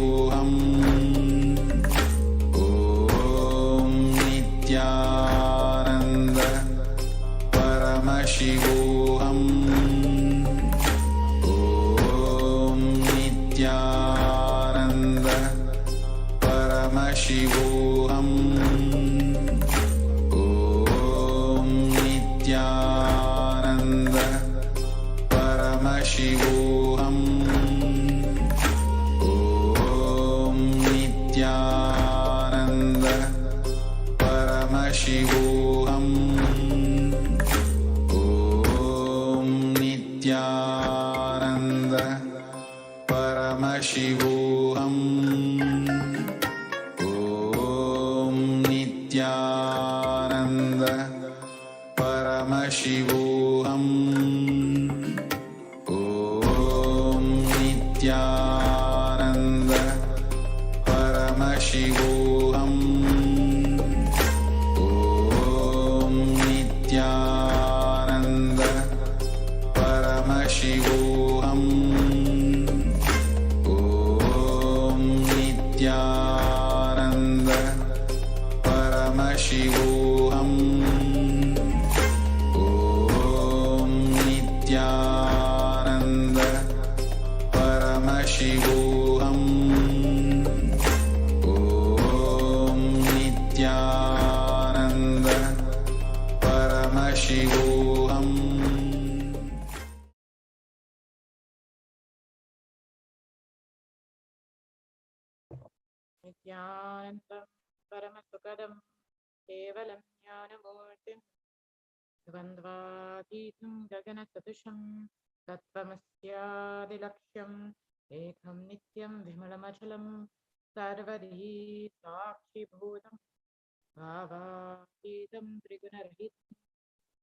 Paramashivoham. Om Nityananda Paramashivoham. Om Nityananda Paramashivoham. Om Nityananda Paramashivoham. Om Nityananda Paramashivoham. Om Nityananda Paramashivoham. Om Nityananda Paramashivoham. Om Nityananda Paramashivoham. Om Nityananda Paramashivoham. Om Nityananda Paramashivoham. Om Nityananda Paramashivoham. Om Nityananda Paramashivoham. Nityanandam Paramasukadam Kevalam Jnanamurtim Dvandvadhitam Gaganasadusham Tattvamasyaadilaksham Ekam Nityam Vimalamachalam Sarvadi Sakshi Bhutam Bhavahitam Trigunarahitam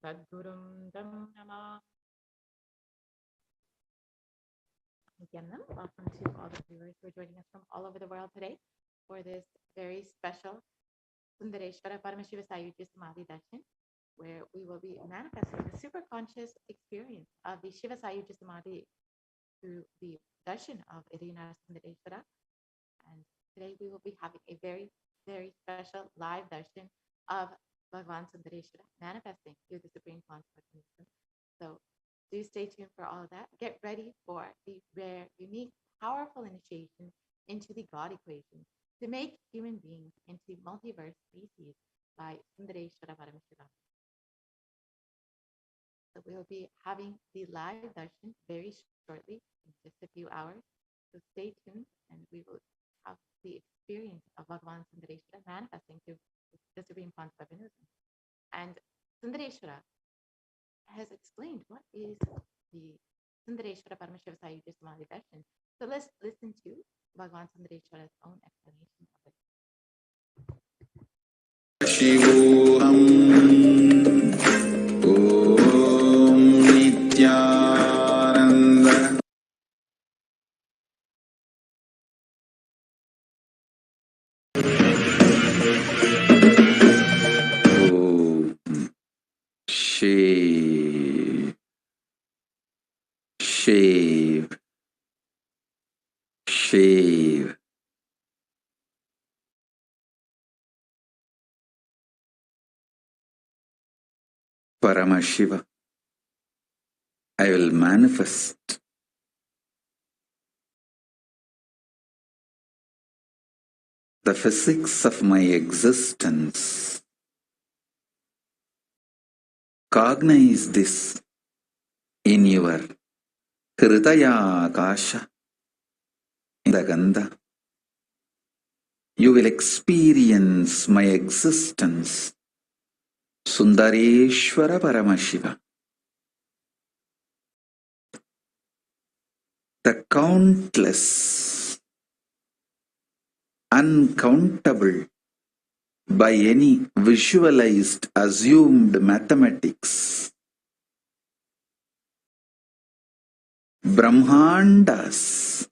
Sadgurum Tam Namah. Nityanandam, welcome to all the viewers who are joining us from all over the world today for this very special Sundareshwara Paramashiva Sayujya Samadhi Darshan, where we will be manifesting the superconscious experience of the Shiva Sayujya Samadhi through the darshan of Irina Sundareshwara. And today we will be having a very, very special live darshan of Bhagavan Sundareshwara manifesting through the Supreme Pontiff of Hinduism. So do stay tuned for all of that. Get ready for the rare, unique, powerful initiation into the God equation to make human beings into multiverse species by Sundareshwara Paramashivam. So we will be having the live darshan very shortly, in just a few hours. So stay tuned, and we will have the experience of Bhagavan Sundareshwara manifesting through the Supreme Pontiff of Hinduism. And Sundareshwara has explained what is the Sundareshwara Paramashiva Sayujya Samadhi Darshan. So let's listen to Bhagavan Sundareshwara's own explanation of it. Shivoham. Om Nityananda. Shave. Paramashiva, I will manifest the physics of my existence. Cognize this in your Hridaya Akasha, in the Gandha. You will experience my existence, Sundareshwara Paramashiva. The countless, uncountable by any visualized, assumed mathematics, Brahmandas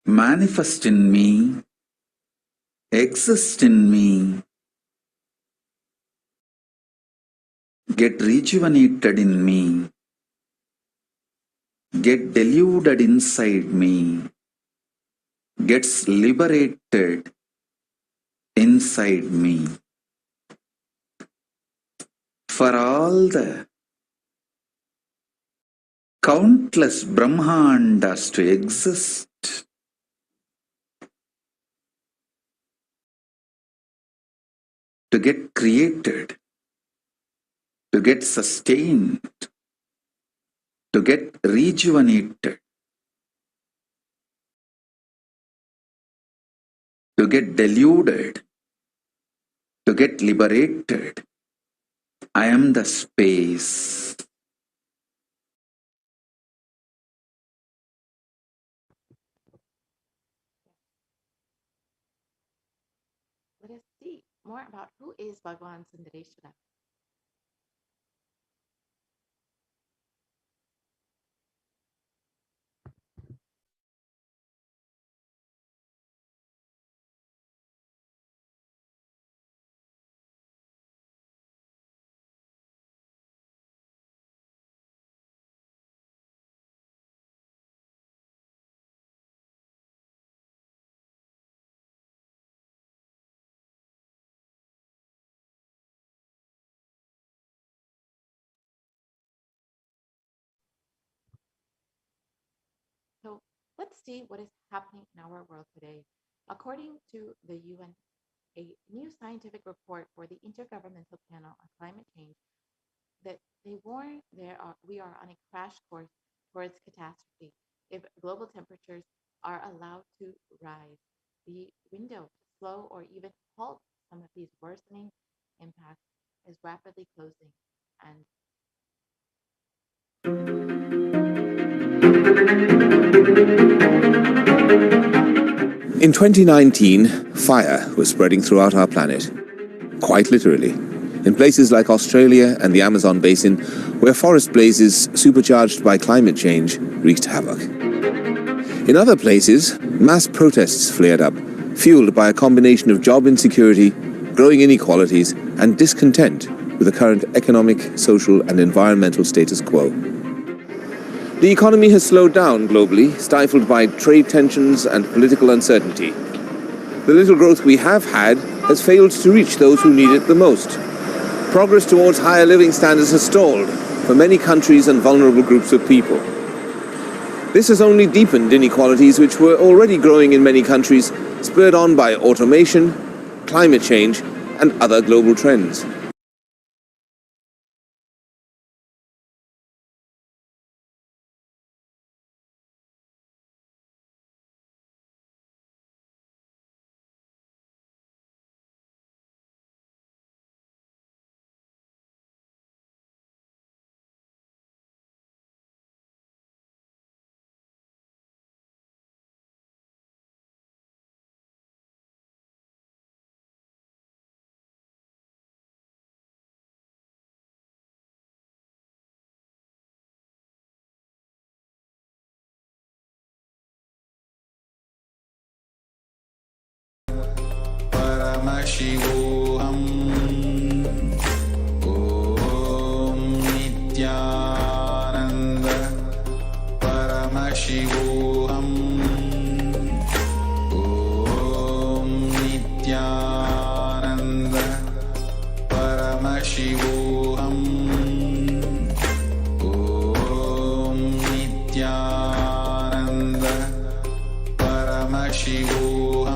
manifest in me, exist in me, get rejuvenated in me, get deluded inside me, gets liberated inside me. For all the countless Brahmandas to exist, to get created, to get sustained, to get rejuvenated, to get deluded, to get liberated. I am the space. Let us see more about who is Bhagavan Sundareshwara. So let's see what is happening in our world today. According to the UN, a new scientific report for the Intergovernmental Panel on Climate Change, that they warn we are on a crash course towards catastrophe if global temperatures are allowed to rise. The window to slow or even halt some of these worsening impacts is rapidly closing, and in 2019, fire was spreading throughout our planet, quite literally, in places like Australia and the Amazon basin, where forest blazes supercharged by climate change wreaked havoc. In other places, mass protests flared up, fueled by a combination of job insecurity, growing inequalities, and discontent with the current economic, social, and environmental status quo. The economy has slowed down globally, stifled by trade tensions and political uncertainty. The little growth we have had has failed to reach those who need it the most. Progress towards higher living standards has stalled for many countries and vulnerable groups of people. This has only deepened inequalities which were already growing in many countries, spurred on by automation, climate change, and other global trends. Paramashivam Om Nityananda Paramashivam Om Nityananda Paramashivam Om Nityananda Paramashivam Paramashivam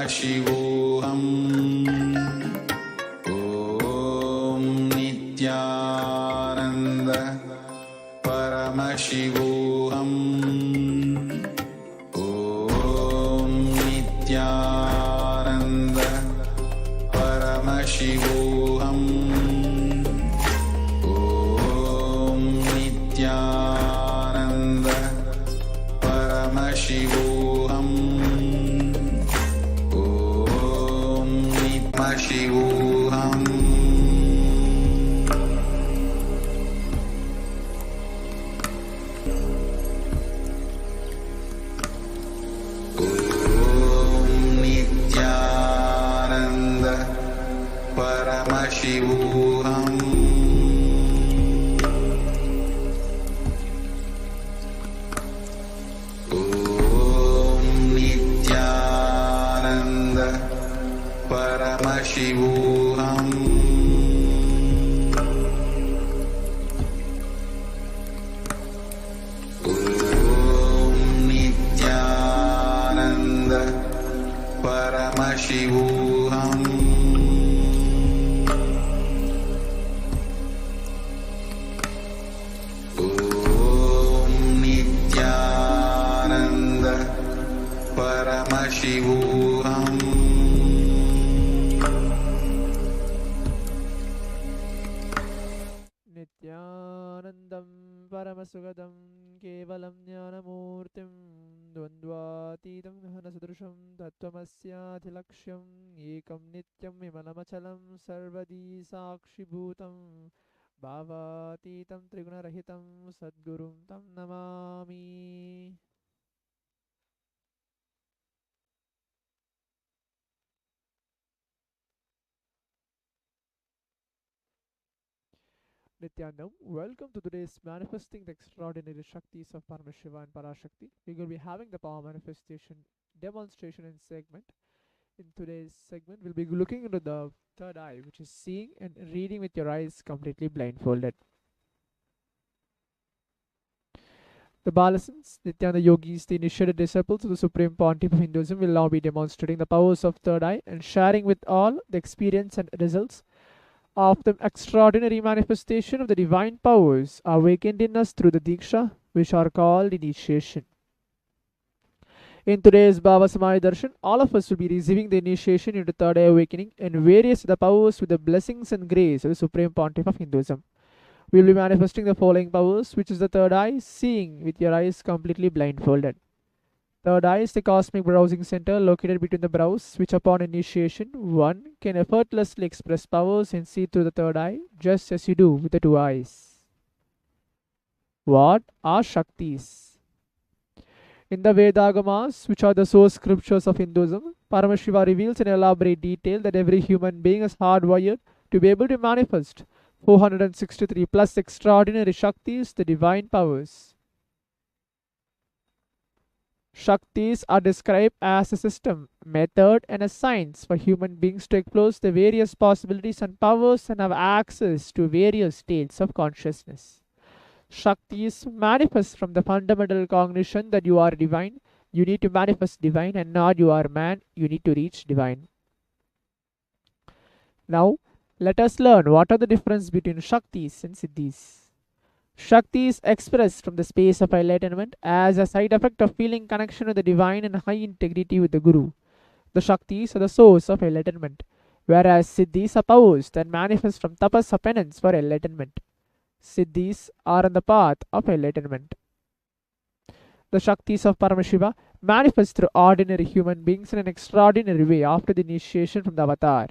Paramashivoham. Om Nityananda Paramashivoham. Om Nityananda Paramashivoham. Om Nityananda Paramashivoham. Om Nitmashivoham. Om Nityananda Paramashivoham. Om Nityananda Paramashivoham. Om Nityananda Paramashivoham. Om Nityananda Paramashivoham. Nityanandam Paramasugadam Kevalam Jnanamurtim Dvandvatitam Ghanasudrusham Tattvamasyathilaksham Ekam Nityam Vimalamachalam Sarvadi Sakshibhutam Bhavatitam Trigunarahitam Sadgurum Tam Namami. Nityanam, welcome to today's Manifesting the Extraordinary Shaktis of Paramashiva and Parashakti. We will be having the power manifestation demonstration and segment. In today's segment, we'll be looking into the third eye, which is seeing and reading with your eyes completely blindfolded. The Balasans, Nityananda yogis, the initiated disciples of the Supreme Pontiff of Hinduism, will now be demonstrating the powers of third eye and sharing with all the experience and results of the extraordinary manifestation of the divine powers awakened in us through the Diksha, which are called initiation. In today's Bhava Samaya Darshan, all of us will be receiving the initiation into third eye awakening and various other powers with the blessings and grace of the Supreme Pontiff of Hinduism. We will be manifesting the following powers, which is the third eye, seeing with your eyes completely blindfolded. Third eye is the cosmic browsing center located between the brows, which upon initiation, one can effortlessly express powers and see through the third eye, just as you do with the two eyes. What are Shaktis? In the Vedagamas, which are the source scriptures of Hinduism, Paramashiva reveals in elaborate detail that every human being is hardwired to be able to manifest 463 plus extraordinary Shaktis, the divine powers. Shaktis are described as a system, method, and a science for human beings to explore the various possibilities and powers and have access to various states of consciousness. Shaktis manifest from the fundamental cognition that you are divine. You need to manifest divine, and not you are man. You need to reach divine. Now, let us learn what are the difference between Shaktis and Siddhis. Shakti is expressed from the space of enlightenment as a side effect of feeling connection with the divine and high integrity with the Guru. The Shaktis are the source of enlightenment, whereas Siddhis are powers that manifest from tapas or penance for enlightenment. Siddhis are on the path of enlightenment. The Shaktis of Paramashiva manifest through ordinary human beings in an extraordinary way after the initiation from the avatar.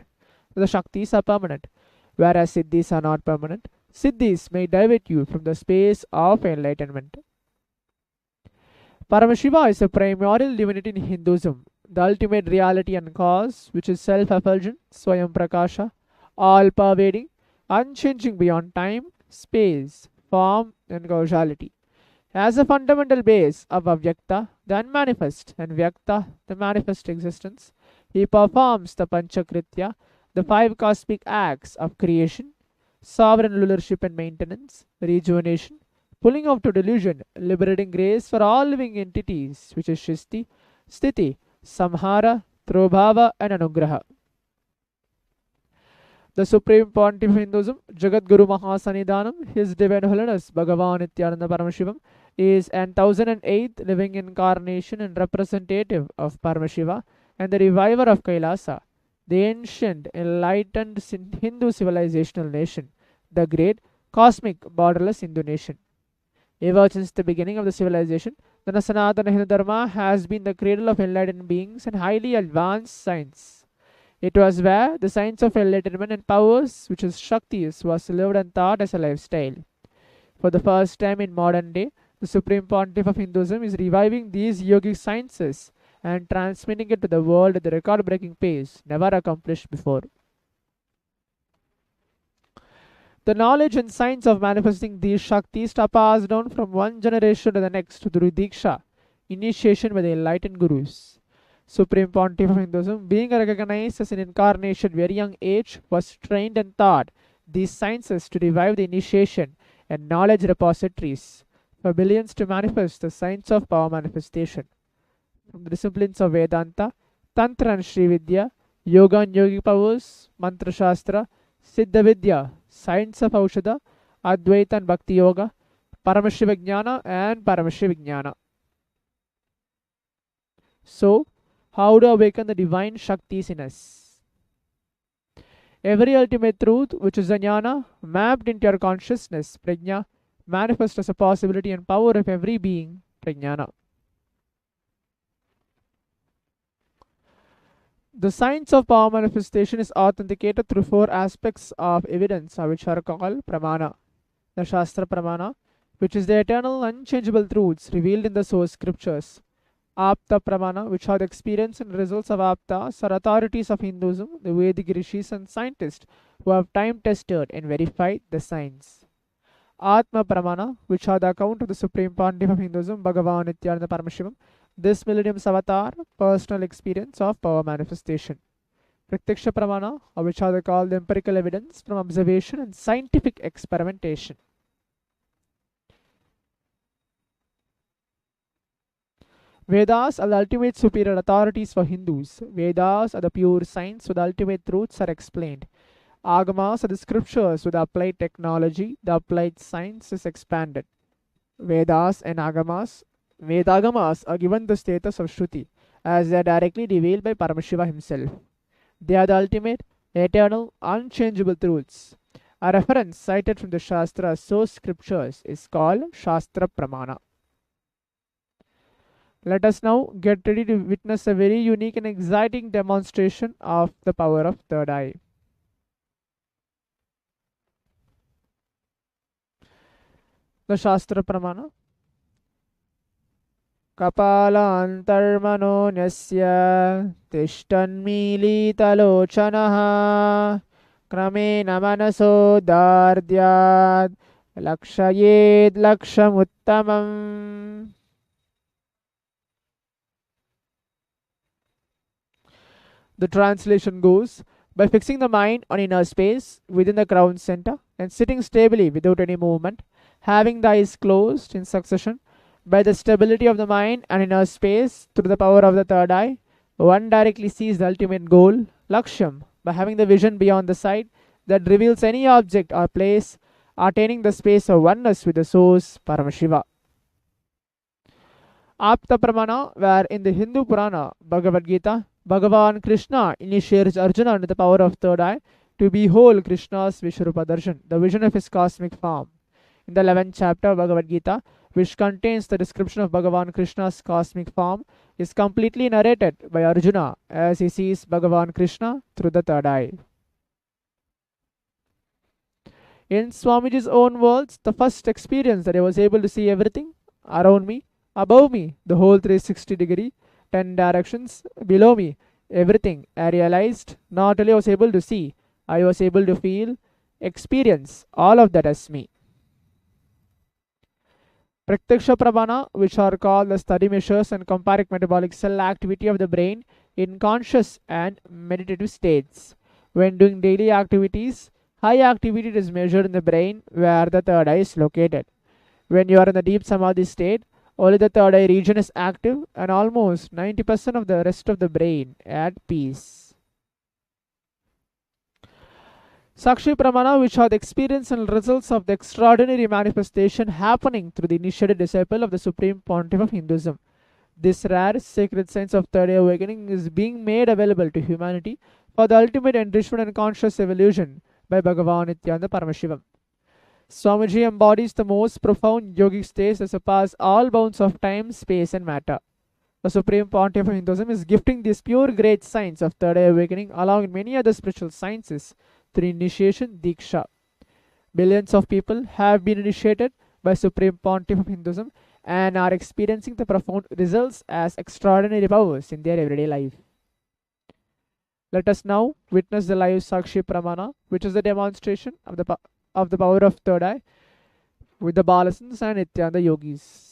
The Shaktis are permanent, whereas Siddhis are not permanent. Siddhis may divert you from the space of enlightenment. Paramashiva is a primordial divinity in Hinduism, the ultimate reality and cause, which is self-effulgent, Swayam Prakasha, all-pervading, unchanging beyond time, space, form, and causality. As a fundamental base of Avyakta, the unmanifest, and Vyakta, the manifest existence, he performs the Panchakritya, the 5 cosmic acts of creation, sovereign rulership and maintenance, rejuvenation, pulling out to delusion, liberating grace for all living entities, which is Shristi, Sthiti, Samhara, through bhava and anugraha. The Supreme Pontiff of Hinduism, Jagat Guru Mahasanidhanam, His Divine Holiness Bhagavan Nityananda Paramashivam, is an 1008th living incarnation and representative of Paramashiva and the reviver of Kailasa, the ancient enlightened Hindu civilizational nation, the great cosmic borderless Hindu nation. Ever since the beginning of the civilization, the Sanatana Hindu Dharma has been the cradle of enlightened beings and highly advanced science. It was where the science of enlightenment and powers, which is Shaktis, was lived and taught as a lifestyle. For the first time in modern day, the Supreme Pontiff of Hinduism is reviving these yogic sciences and transmitting it to the world at the record-breaking pace never accomplished before. The knowledge and science of manifesting these Shaktis are passed down from one generation to the next through Diksha, initiation by the enlightened Gurus. Supreme Pontiff of Hinduism, being recognized as an incarnation at very young age, was trained and taught these sciences to revive the initiation and knowledge repositories for billions to manifest the science of power manifestation. From the disciplines of Vedanta, Tantra and Sri Vidya, Yoga and Yogic powers, Mantra Shastra, Siddha Vidya, science of Aushadha, Advaita and Bhakti Yoga, Paramashiva Jnana and Paramashiva Jnana. So, how to awaken the divine Shaktis in us? Every ultimate truth, which is the jnana, mapped into your consciousness, prajna, manifests as a possibility and power of every being, prajnana. The science of power manifestation is authenticated through four aspects of evidence, which are called pramana. The Shastra Pramana, which is the eternal unchangeable truths revealed in the source scriptures. Apta Pramana, which are the experience and results of Aptas, are authorities of Hinduism, the Vedic rishis and scientists who have time tested and verified the science. Atma Pramana, which are the account of the Supreme Pontiff of Hinduism, Bhagavan Nityananda Paramashivam, this millennium's avatar, personal experience of power manifestation. Pratyaksha Pramana, which are called the empirical evidence from observation and scientific experimentation. Vedas are the ultimate superior authorities for Hindus. Vedas are the pure science where the ultimate truths are explained. Agamas are the scriptures with applied technology. The applied science is expanded. Vedas and Agamas. Vedagamas are given the status of Shruti as they are directly revealed by Paramashiva himself. They are the ultimate, eternal, unchangeable truths. A reference cited from the Shastra source scriptures is called Shastra Pramana. Let us now get ready to witness a very unique and exciting demonstration of the power of third eye. The Shastra Pramana. Kapalantarmano nyasya tishtanmilitalochanaha kramena manaso dardyad lakshayed lakshamuttamam. The translation goes, by fixing the mind on inner space within the crown center and sitting stably without any movement, having the eyes closed in succession, by the stability of the mind and inner space through the power of the third eye, one directly sees the ultimate goal, Laksham, by having the vision beyond the sight that reveals any object or place, attaining the space of oneness with the source, Paramashiva. Apta Pramana, where in the Hindu Purana, Bhagavad Gita, Bhagavan Krishna initiates Arjuna under the power of third eye to behold Krishna's Vishwarupa Darshan, the vision of his cosmic form. In the 11th chapter of Bhagavad Gita, which contains the description of Bhagavan Krishna's cosmic form, is completely narrated by Arjuna as he sees Bhagavan Krishna through the third eye. In Swamiji's own words, the first experience that I was able to see everything around me, above me, the whole 360 degree, 10 directions below me, everything I realized, not only was able to see, I was able to feel, experience all of that as me. Pratyaksha Pramana, which are called the study measures and comparative metabolic cell activity of the brain in conscious and meditative states. When doing daily activities, high activity is measured in the brain where the third eye is located. When you are in the deep samadhi state, Only the third eye region is active and almost 90% of the rest of the brain at peace. Sakshi Pramana, which are the experience and results of the extraordinary manifestation happening through the initiated disciple of the Supreme Pontiff of Hinduism. This rare sacred science of third eye awakening is being made available to humanity for the ultimate enrichment and conscious evolution by Bhagavan Paramashivam. Swamiji embodies the most profound yogic states that surpass all bounds of time, space, and matter. The Supreme Pontiff of Hinduism is gifting this pure great science of third eye awakening along with many other spiritual sciences through initiation Diksha. Billions of people have been initiated by Supreme Pontiff of Hinduism and are experiencing the profound results as extraordinary powers in their everyday life. Let us now witness the live Sakshi Pramana, which is the demonstration of the power of third eye with the Balasans and Nityananda yogis.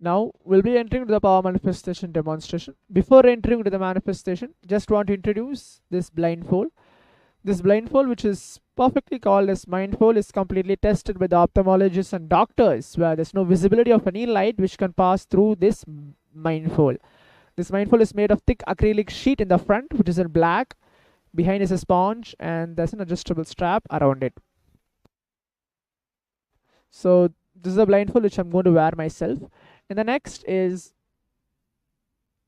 Now we'll be entering to the power manifestation demonstration. Before entering to the manifestation, just want to introduce this blindfold. This blindfold, which is perfectly called as mindfold, is completely tested by the ophthalmologists and doctors, where there's no visibility of any light which can pass through this mindfold. This mindfold is made of thick acrylic sheet in the front, which is in black. Behind is a sponge, and there's an adjustable strap around it. So this is a blindfold which I'm going to wear myself. And the next is,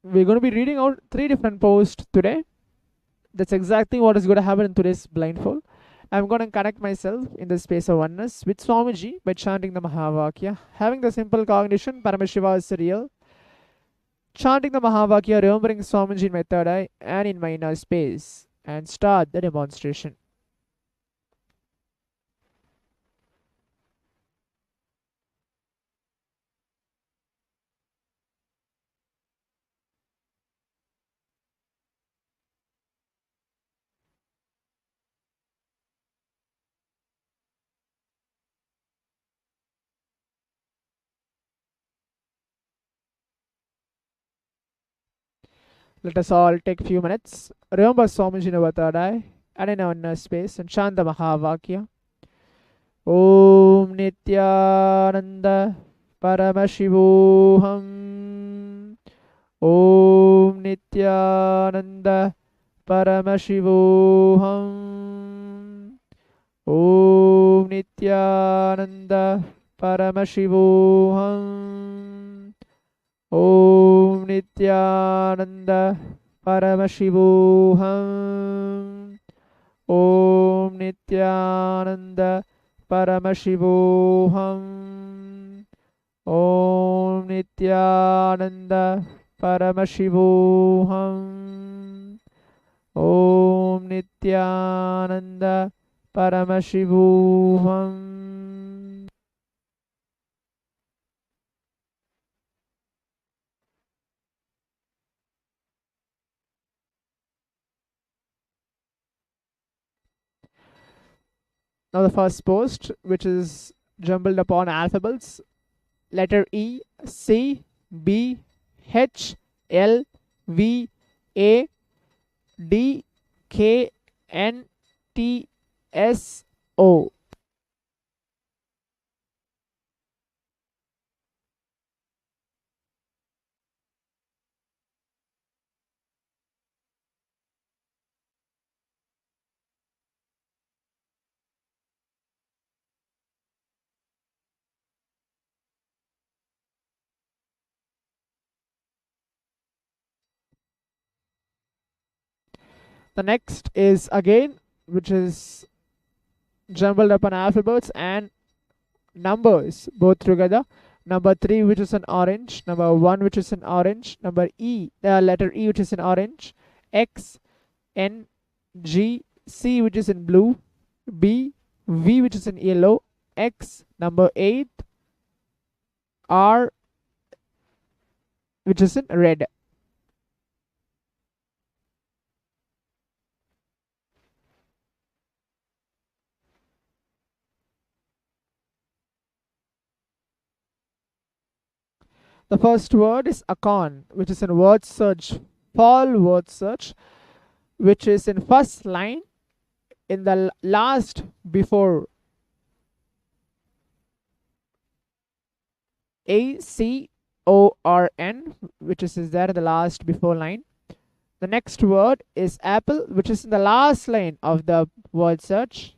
we're going to be reading out 3 different posts today. That's exactly what is going to happen in today's blindfold. I'm going to connect myself in the space of oneness with Swamiji by chanting the Mahavakya, having the simple cognition, Paramashiva is real. Chanting the Mahavakya, remembering Swamiji in my third eye and in my inner space, and start the demonstration. Let us all take a few minutes. Remember Swamiji in our third eye and in our inner space, and chant the Mahavakya. Om Nityananda Paramashivoham. Om Nityananda Paramashivoham. Om Nityananda Paramashivoham. Om Nityananda Paramashivoham. Om Nityananda Paramashivoham. Om Nityananda Paramashivoham. Om Nityananda Paramashivoham. Now the first post, which is jumbled upon alphabets, letter E, C, B, H, L, V, A, D, K, N, T, S, O. The next is again, which is jumbled upon alphabets and numbers both together. Number 3, which is in orange. Number 1, which is in orange. Number E, the letter E, which is in orange. X, N, G, C, which is in blue. B, V, which is in yellow. X, number 8. R, which is in red. The first word is Akon, which is in word search, fall word search, which is in first line in the last before ACORN, which is there in the last before line. The next word is apple, which is in the last line of the word search.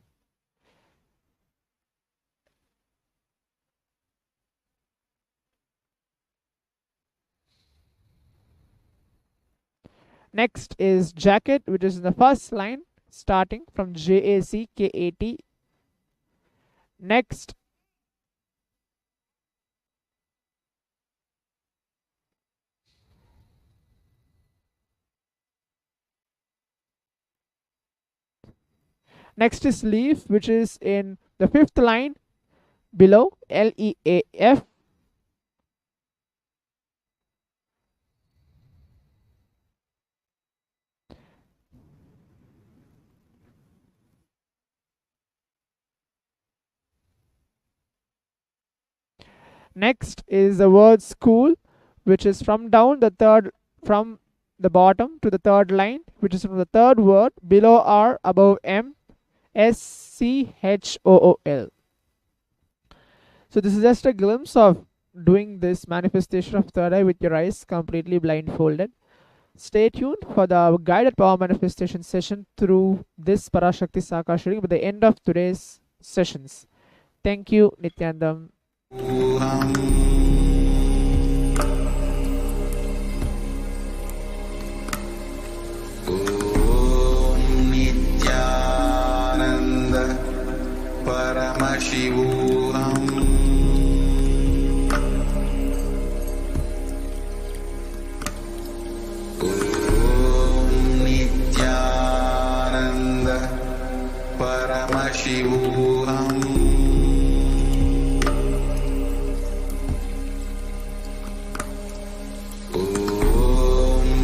Next is jacket, which is in the first line starting from JACKAT. Next is leaf, which is in the fifth line below LEAF. Next is the word school, which is from the bottom to the third line, which is from the third word below R, above M, SCHOOL. So this is just a glimpse of doing this manifestation of third eye with your eyes completely blindfolded. Stay tuned for the guided power manifestation session through this Parashakti Saakash reading by the end of today's sessions. Thank you, Nityanandam. Nityananda Paramashivam. Nityananda Paramashivam.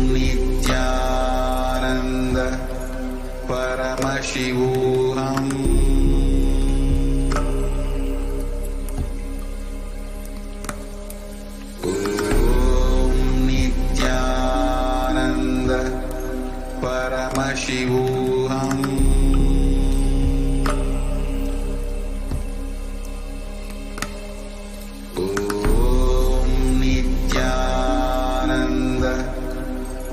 Paramashivam. Nityananda Paramashivam. Nityananda Paramashivam.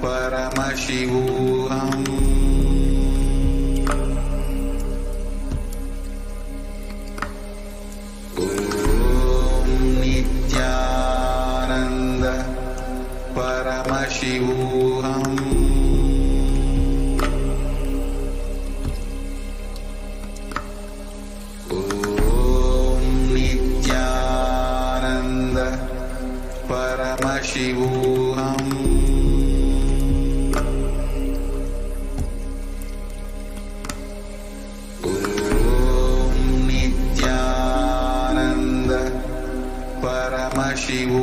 Paramashivam. Nityananda Paramashivam. Nityananda Paramashivam.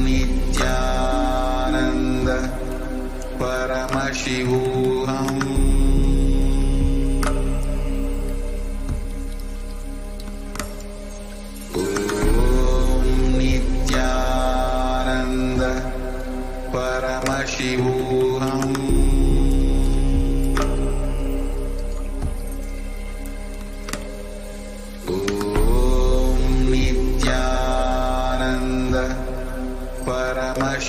Nityananda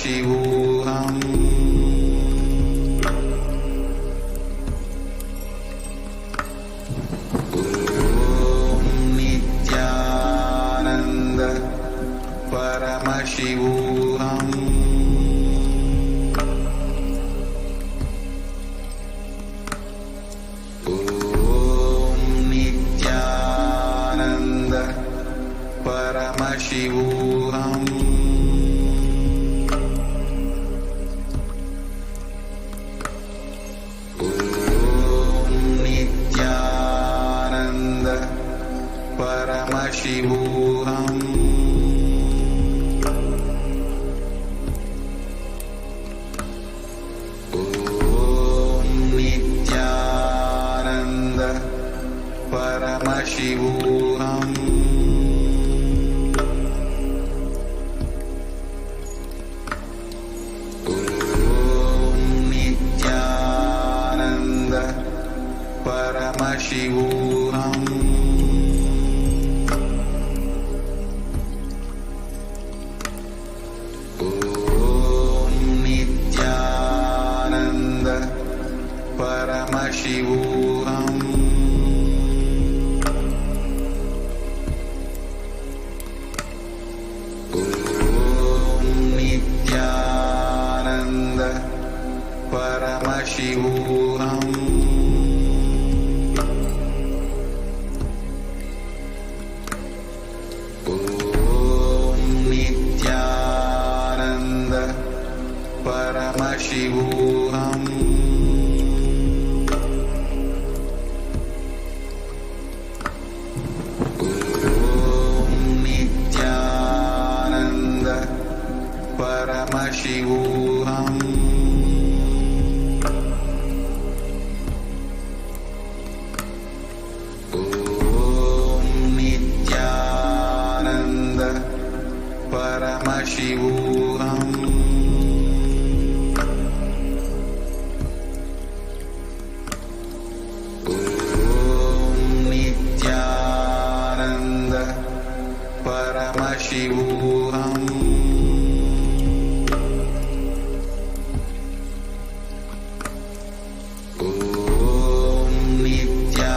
Paramashivam. Om Nityananda Paramashivam. Om Nityananda Paramashivam. Paramashivam. Om Nityananda Paramashivam. Om Nityananda Paramashivam. Paramashivam. Om Nityananda Paramashivam. Om Nityananda Paramashivam. Paramashivam. Om Nityananda Paramashivam. Om Nityananda Paramashivam. Paramashivam. Om Nityananda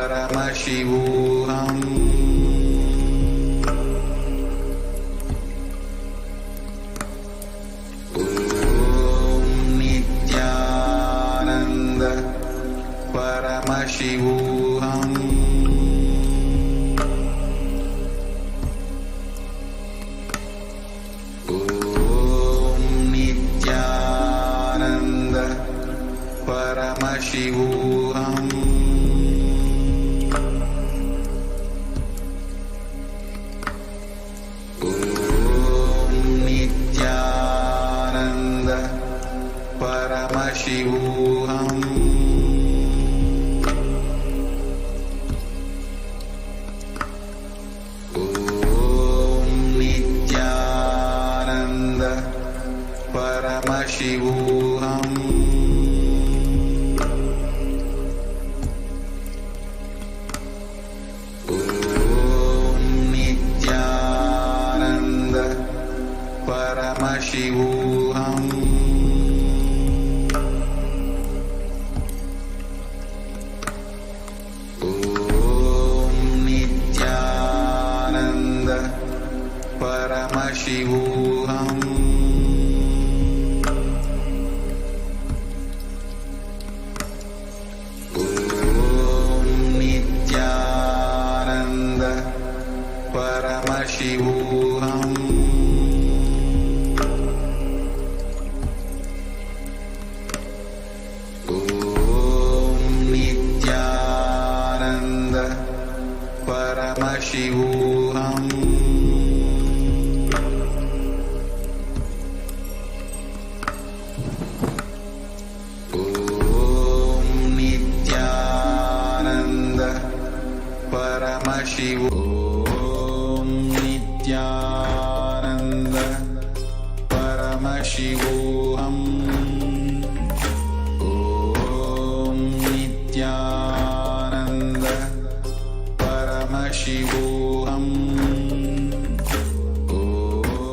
Paramashivam. Om Nityananda Paramashivam. Paramashivam. Om Nityananda Paramashivam. Om Nityananda Paramashivam. Paramashivam. Om Nityananda Paramashivam. Om Nityananda Paramashivam. Paramashivam. Nityananda Paramashivam. Om Nityananda Paramashivam. Om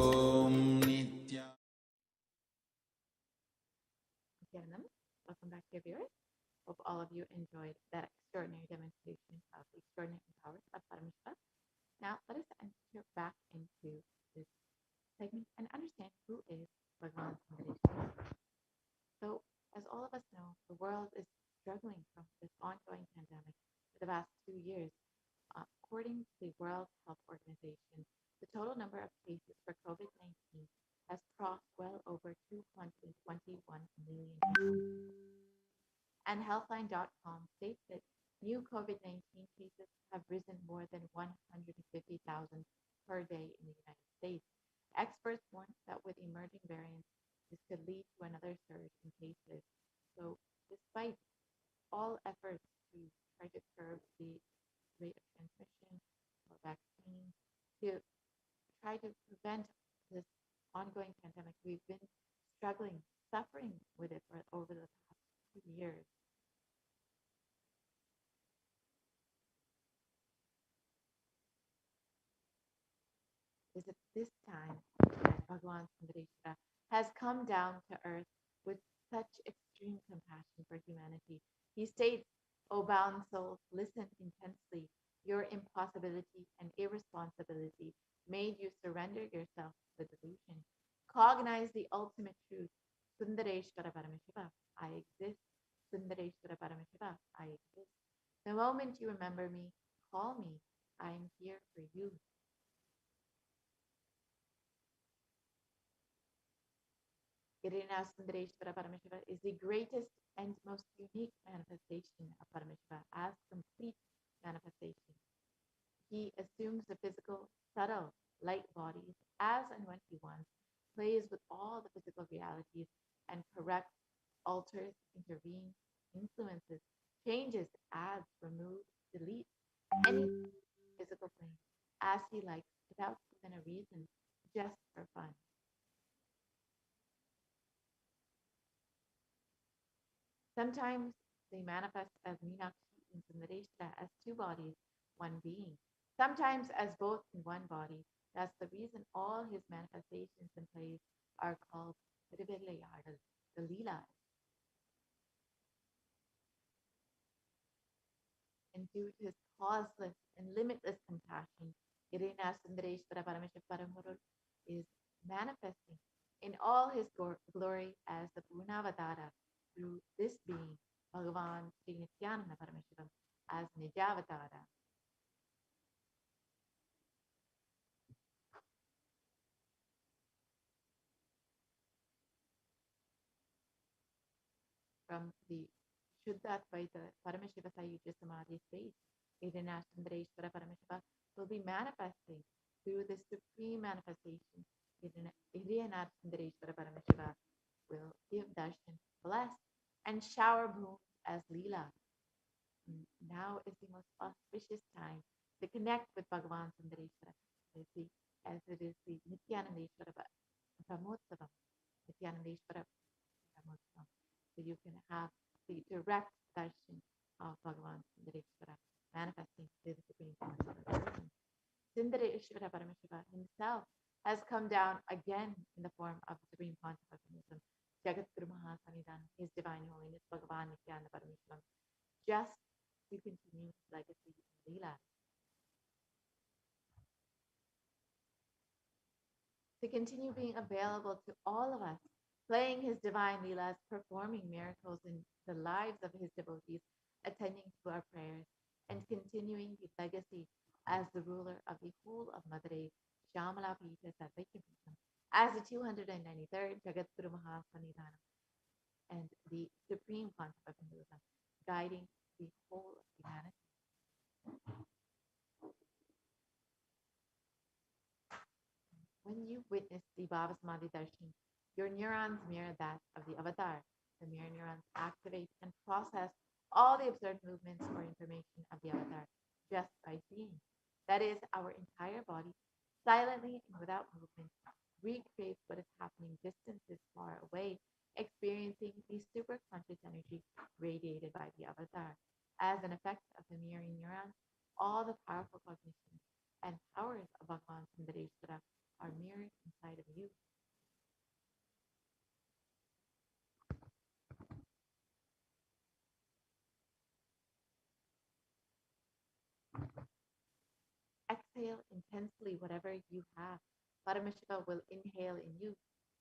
enjoyed that extraordinary demonstration of the extraordinary powers of Paramashiva. Now, let us enter back into this segment and understand who is Bhagavan Paramashiva. So, as all of us know, the world is struggling from this ongoing pandemic for the past 2 years. According to the World Health Organization, the total number of cases for COVID-19 has crossed well over 221 million people. And Healthline.com states that new COVID-19 cases have risen more than 150,000 per day in the United States. Experts warn that with emerging variants, this could lead to another surge in cases. So, despite all efforts to try to curb the rate of transmission or vaccine, to try to prevent this ongoing pandemic, we've been struggling, suffering with it for over the past 2 years. Is it this time that Bhagavan Sundareshwara has come down to earth with such extreme compassion for humanity? He states, "O bound soul, listen intensely. Your impossibility and irresponsibility made you surrender yourself to the delusion. Cognize the ultimate truth. Sundareshwara Paramashiva, I exist. Sundareshwara Paramashiva, I exist. The moment you remember me, call me. I am here for you." Irina Sundareshwara Paramashiva is the greatest and most unique manifestation of Paramashiva as complete manifestation. He assumes the physical, subtle, light bodies as and when he wants, plays with all the physical realities, and corrects, alters, intervenes, influences, changes, adds, removes, deletes any physical plane as he likes without even a reason, just for fun. Sometimes they manifest as Meenakshi and Sundareshwara as two bodies, one being. Sometimes as both in one body. That's the reason all his manifestations and plays are called Rivilayadal, the Leelas. And due to his causeless and limitless compassion, Irina Sundareshwara Paramashiva Paramurul is manifesting in all his glory as the Purnavadara through this being, Bhagavan Sri Nityananda Paramashivam, as Nijavatara. From the Shuddhatvaita Paramashiva Sayuja Samadhi state, Irina Sundareshwara Paramashiva will be manifesting through the supreme manifestation. Irina Sundareshwara Paramashiva will give darshan, bless, and shower blooms as Leela. Now is the most auspicious time to connect with Bhagavan Sundareshwara as it is the Nityanandeshwara Brahmotsavam. Nityanandeshwara Brahmotsavam. So you can have the direct darshan of Bhagavan Sundareshwara manifesting through the Supreme Pontiff of Hinduism. Sundareshwara Paramashiva himself has come down again in the form of the Supreme Pontiff of Hinduism, Jagat Guru Mahasanidan, His Divine Holiness Bhagavan Nityananda Paramashivam, just to continue his legacy in Leela. To continue being available to all of us, playing his divine Leelas, performing miracles in the lives of his devotees, attending to our prayers, and continuing the legacy as the ruler of the whole of Madurai, Shyamala Pita Sarvaikya Peetham, as the 293rd Jagat Guru Mahasanidanam, and the Supreme Pontiff of Hinduism, guiding the whole of humanity. When you witness the Bhava Samadhi Darshan, your neurons mirror that of the avatar. The mirror neurons activate and process all the observed movements or information of the avatar just by seeing. That is, our entire body, silently and without movement, recreates what is happening distances far away, experiencing the superconscious energy radiated by the avatar. As an effect of the mirroring neurons, all the powerful cognitions and powers of Bhagavan Sundareshwara are mirrored inside of you. exhale intensely whatever you have. Paramashiva will inhale in you.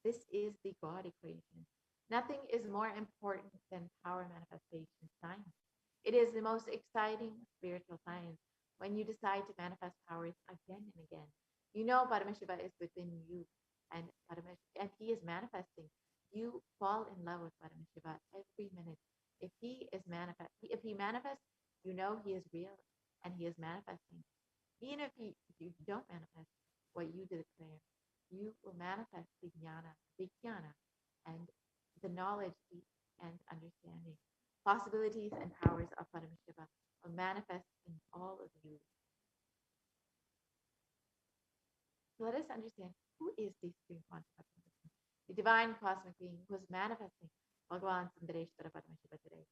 This is the God equation. Nothing is more important than power manifestation science. It is the most exciting spiritual science when you decide to manifest powers again and again. You know Paramashiva is within you, and and he is manifesting. You fall in love with Paramashiva every minute. If he manifests, you know he is real and he is manifesting. Even if you don't manifest what you declare, you will manifest the jnana, and the knowledge and understanding. Possibilities and powers of Paramashiva will manifest in all of you. So let us understand who is the Supreme Pontiff of Hinduism, the divine cosmic being who is manifesting Bhagavan Paramashiva today.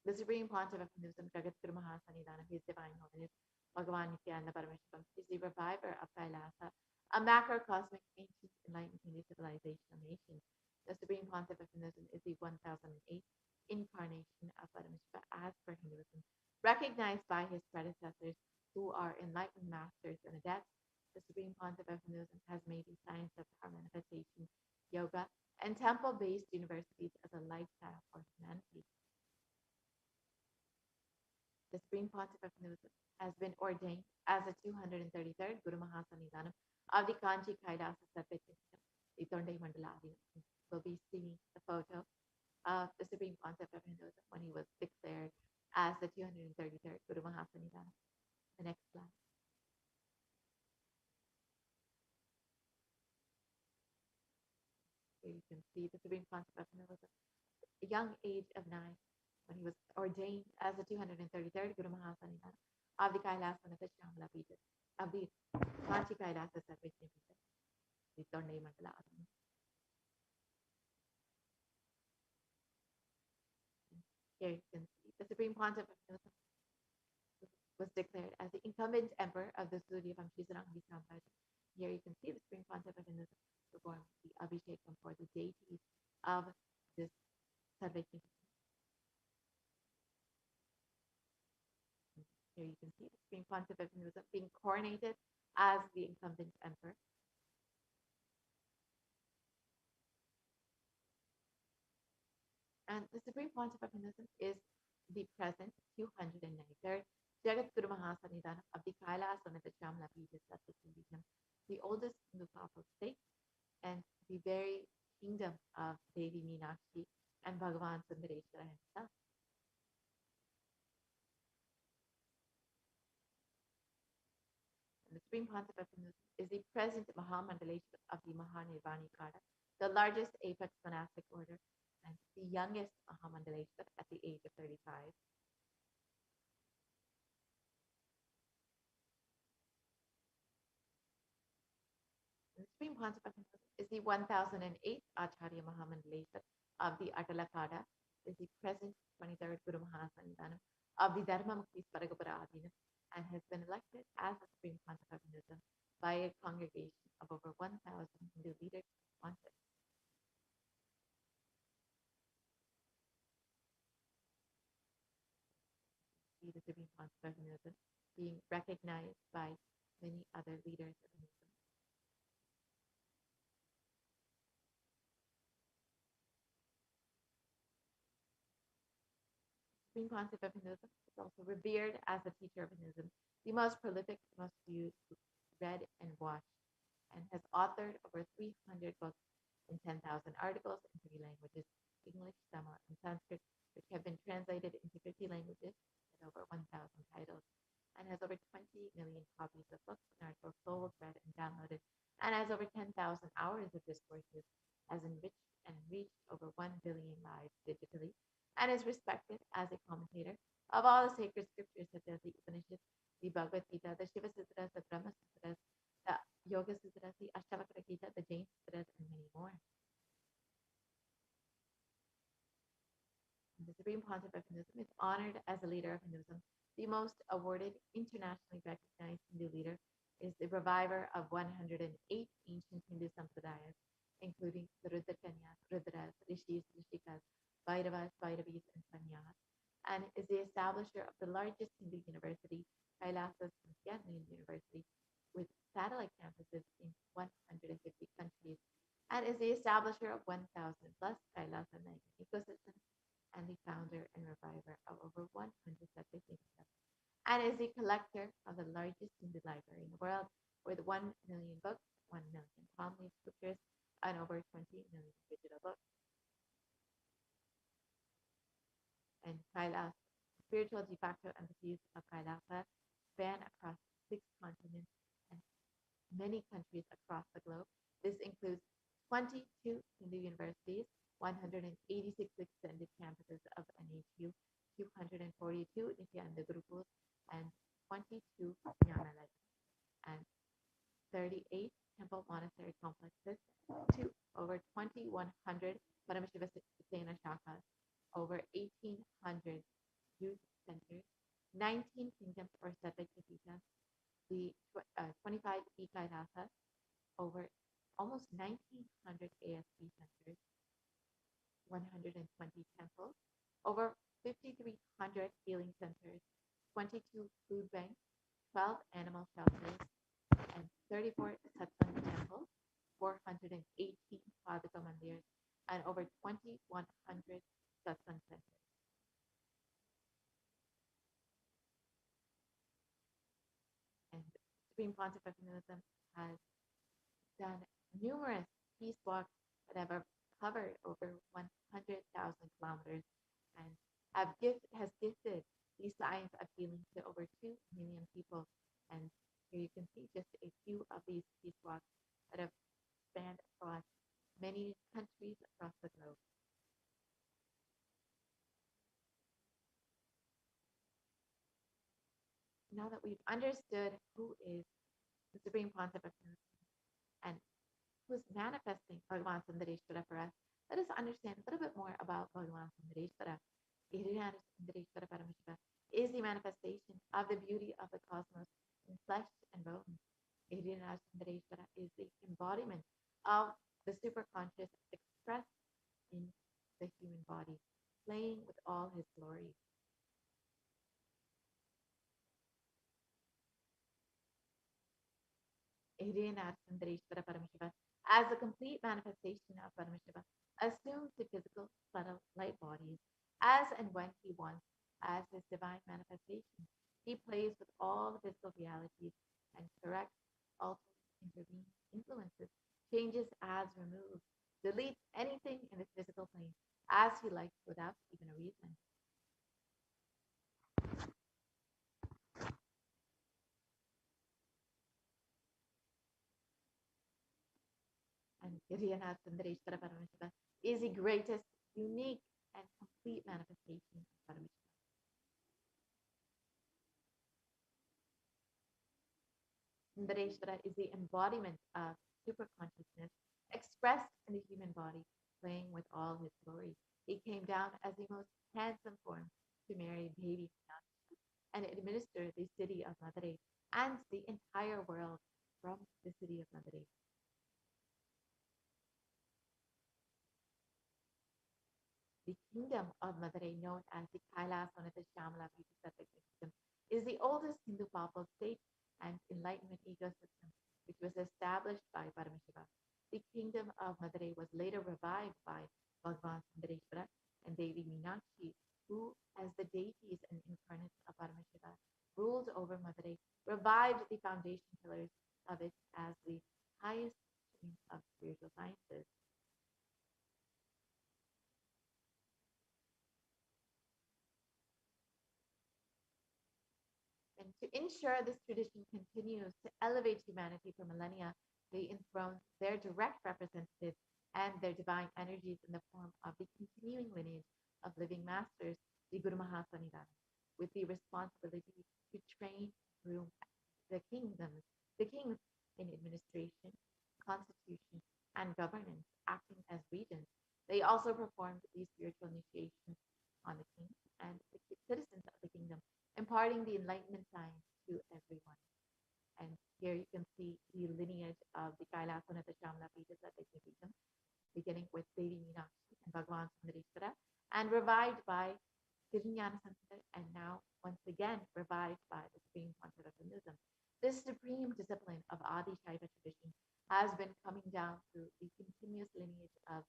The Supreme Pontiff of Hinduism, Jagatguru Mahasanidana, His Divine Holiness, Bhagavan Paramashivam, is the reviver of Kailasa, a macrocosmic ancient enlightened Hindu civilizational nation. The Supreme Pontiff of Hinduism is the 1008th incarnation of Paramashiva as per Hinduism, recognized by his predecessors who are enlightened masters and adepts. The Supreme Pontiff of Hinduism has made the science of power manifestation, yoga, and temple-based universities as a lifestyle for humanity. The Supreme Pontiff of Hinduism has been ordained as the 233rd Guru Mahasanidhanam of the Kanchi Kailasa Sarvajna, the Tondai Mandala Adinam. We'll be seeing the photo of the Supreme Pontiff of Hinduism when he was declared as the 233rd Guru Mahasanidhanam. The next slide. Here you can see the Supreme Pontiff of Hinduism, a young age of 9, when he was ordained as the 233rd Guru Mahasanidhanam of the Kailasa Shamla Pita, of the Kanchi Kailasa Sarvajna Pita, the Tondai Mandala Adinam. Here you can see the Supreme Pontiff of Hinduism was declared as the incumbent emperor of the Surya Vamshizarang Sampradaya. Here you can see the Supreme Pontiff of Hinduism perform the Abhishekam for the deities of this Sarvajna. Here you can see the Supreme Pontiff of Hinduism being coronated as the incumbent emperor. And the Supreme Pontiff of Hinduism is the present 293rd Jagatguru Mahasanidhanam of the Kailasa Shamla Pita, the oldest Hindu powerful state, and the very kingdom of Devi Meenakshi and Bhagavan Sundareshwara himself. And the Supreme Pontiff of Hinduism is the present Mahamandaleshwar of the Mahanirvani Kada, the largest apex monastic order, and the youngest Mahamandaleshwar at the age of 35. The Supreme Pontiff of Hinduism is the 1008th Acharya Mahamandaleshwar of the Atalakada, is the present 23rd Guru Mahasanidhanam of the Dharma Mukti Sparagapura Adinam, and has been elected as the Supreme Pontiff of Hinduism by a congregation of over 1,000 Hindu leaders and pontiffs. See the Supreme Pontiff of Hinduism being recognized by many other leaders of Hinduism. Supreme Pontiff of Hinduism is also revered as a teacher of Hinduism, the most prolific, most used, read, and watched, and has authored over 300 books and 10,000 articles in 3 languages, English, Tamil, and Sanskrit, which have been translated into 50 languages and over 1,000 titles, and has over 20 million copies of books and articles sold, read, and downloaded, and has over 10,000 hours of discourses, has enriched and reached over 1 billion lives digitally, and is respected as a commentator of all the sacred scriptures such as the Upanishads, the Bhagavad Gita, the Shiva Sutras, the Brahma Sutras, the Yoga Sutras, the Ashtavakra Gita, the Jain Sutras, and many more. The Supreme Pontiff of Hinduism is honored as a leader of Hinduism. The most awarded, internationally recognized Hindu leader is the reviver of 108 ancient Hindu sampradayas, including the Rudrakanyas, Rudras, Rishis, Rishikas, Bhairavas, Bhairavis, and Sanyas, and is the establisher of the largest Hindu university, Kailasa University, with satellite campuses in 150 countries, and is the establisher of 1,000 plus Kailasa ecosystems and the founder and reviver of over 100 separate kingdoms, and is the collector of the largest Hindu library in the world with 1 million books, 1 million palm leaf scriptures, and over 20 million digital books. And Kailasa, spiritual de facto embassies of Kailasa span across 6 continents and many countries across the globe. This includes 22 Hindu universities, 186 extended campuses of NHU, 242 Nityananda Gurukuls, and 22 Jnana legends, and 38 temple monastery complexes, to over 2,100 Paramashiva Sena shakas, over 1,800 youth centers, 19 kingdoms or separate kapitas, the 25 Ikaidasas, over almost 1,900 ASP centers, 120 temples, over 5,300 healing centers, 22 food banks, 12 animal shelters, and 34 satsang temples, 418 Padaka mandirs, and over 2,100 satsang centers. And Supreme Pontiff of Hinduism has done numerous peace walks that have covered over 100,000 kilometers and has gifted the science of healing to over 2 million people. And here you can see just a few of these peace walks that have spanned across many countries across the globe. Now that we've understood who is the Supreme Pontiff of Hinduism and who is manifesting Bhagavan Sundareshwara for us, let us understand a little bit more about Bhagavan Sundareshwara. Sundareshwara Paramashiva is the manifestation of the beauty of the cosmos in flesh and bone. Sundareshwara is the embodiment of the superconscious expressed in the human body, playing with all his glory. Sundareshwara Paramashiva, as a complete manifestation of Paramashiva, assumes the physical, subtle light bodies as and when he wants, as his divine manifestation. He plays with all the physical realities and corrects, alters, intervenes, influences, changes, adds, removes, deletes anything in the physical plane as he likes without even a reason. And Sundareshwara Paramashiva is the greatest, unique, and complete manifestation of Paramashiva. Sundareshwara is the embodiment of superconsciousness expressed in the human body, playing with all his glory. He came down as the most handsome form to marry baby Meenakshi and administer the city of Madurai and the entire world from the city of Madurai. The kingdom of Madurai, known as the Kailasa Kingdom, is the oldest Hindu papal state and enlightenment ecosystem, which was established by Paramashiva. The kingdom of Madurai was later revived by Bhagavan Sundareshwara and Devi Meenakshi, who, as the deities and incarnates of Paramashiva, ruled over Madurai, revived the foundation pillars of it as the highest stream of spiritual sciences. And to ensure this tradition continues to elevate humanity for millennia, they enthroned their direct representatives and their divine energies in the form of the continuing lineage of living masters, the Guru Mahasanidana, with the responsibility to train, groom the kings in administration, constitution, and governance, acting as regents. They also performed the spiritual initiation on the king and the citizens of the kingdom, imparting the enlightenment science to everyone. And here you can see the lineage of the Kailasa Kingdom, beginning with Devi Meenakshi and Bhagavan Sundareshwara, and revived by Sri Jnana Santa, and now once again revived by the Supreme Pontiff of Hinduism. This supreme discipline of Adi Shaiva tradition has been coming down through the continuous lineage of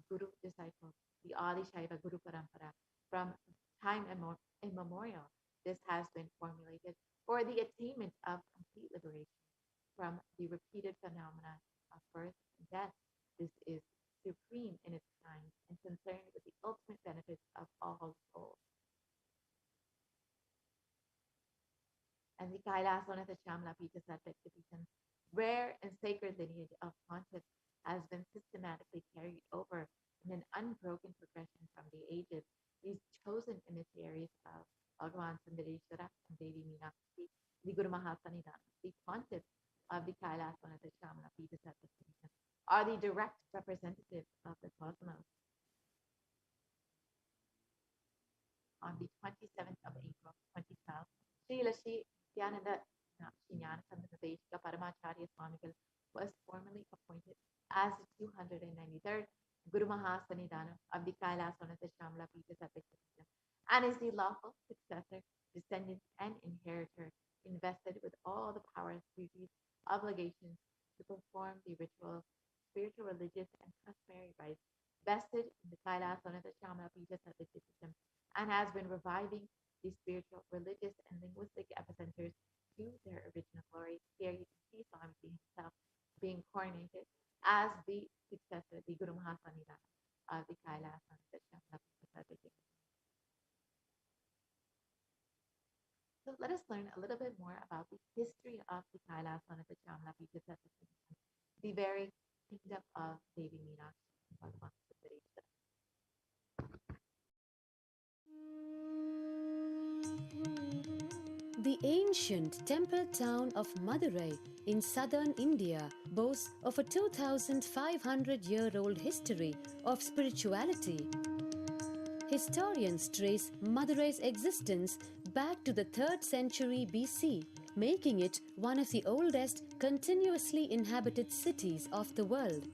Guru disciples, the Adi Shaiva Guru Parampara. From time immemorial, this has been formulated for the attainment of complete liberation from the repeated phenomena of birth and death. This is supreme in its kind and concerned with the ultimate benefits of all souls. And the Kailasa the Shamla Pita Sattva rare and sacred lineage of pontiffs has been systematically carried over in an unbroken progression from the ages. These chosen initiaries of Bhagavan Paramashivam and Devi Meenakshi, the Guru Mahasanidana, the pontiffs of the Kailasa the Shamla Pita Sattva are the direct representatives of the cosmos. On the 27th of April, 2012, Srila Nityananda Paramacharya Swamigal was formally appointed as the 293rd Guru Mahasanidana of the Kailasa Shamla Pita Sattva and is the lawful successor, descendant, and inheritor, invested with all the powers, duties, obligations to perform the rituals, spiritual, religious, and customary rites vested in the Kailasa Shamla Pita Sattva system, and has been reviving the spiritual, religious, and linguistic epicenters to their original glory. Here you can see Swamiji himself being coronated as the successor, the Guru Mahasanidana of the Kailasa Shamla Pita Sattva. So let us learn a little bit more about the history of the Kailasa Shamla Pita Sattva, the very kingdom of Devi Meenakshi, Bhagavan Paramashivam. The ancient temple town of Madurai in southern India boasts of a 2,500-year-old history of spirituality. Historians trace Madurai's existence back to the 3rd century BC, making it one of the oldest continuously inhabited cities of the world.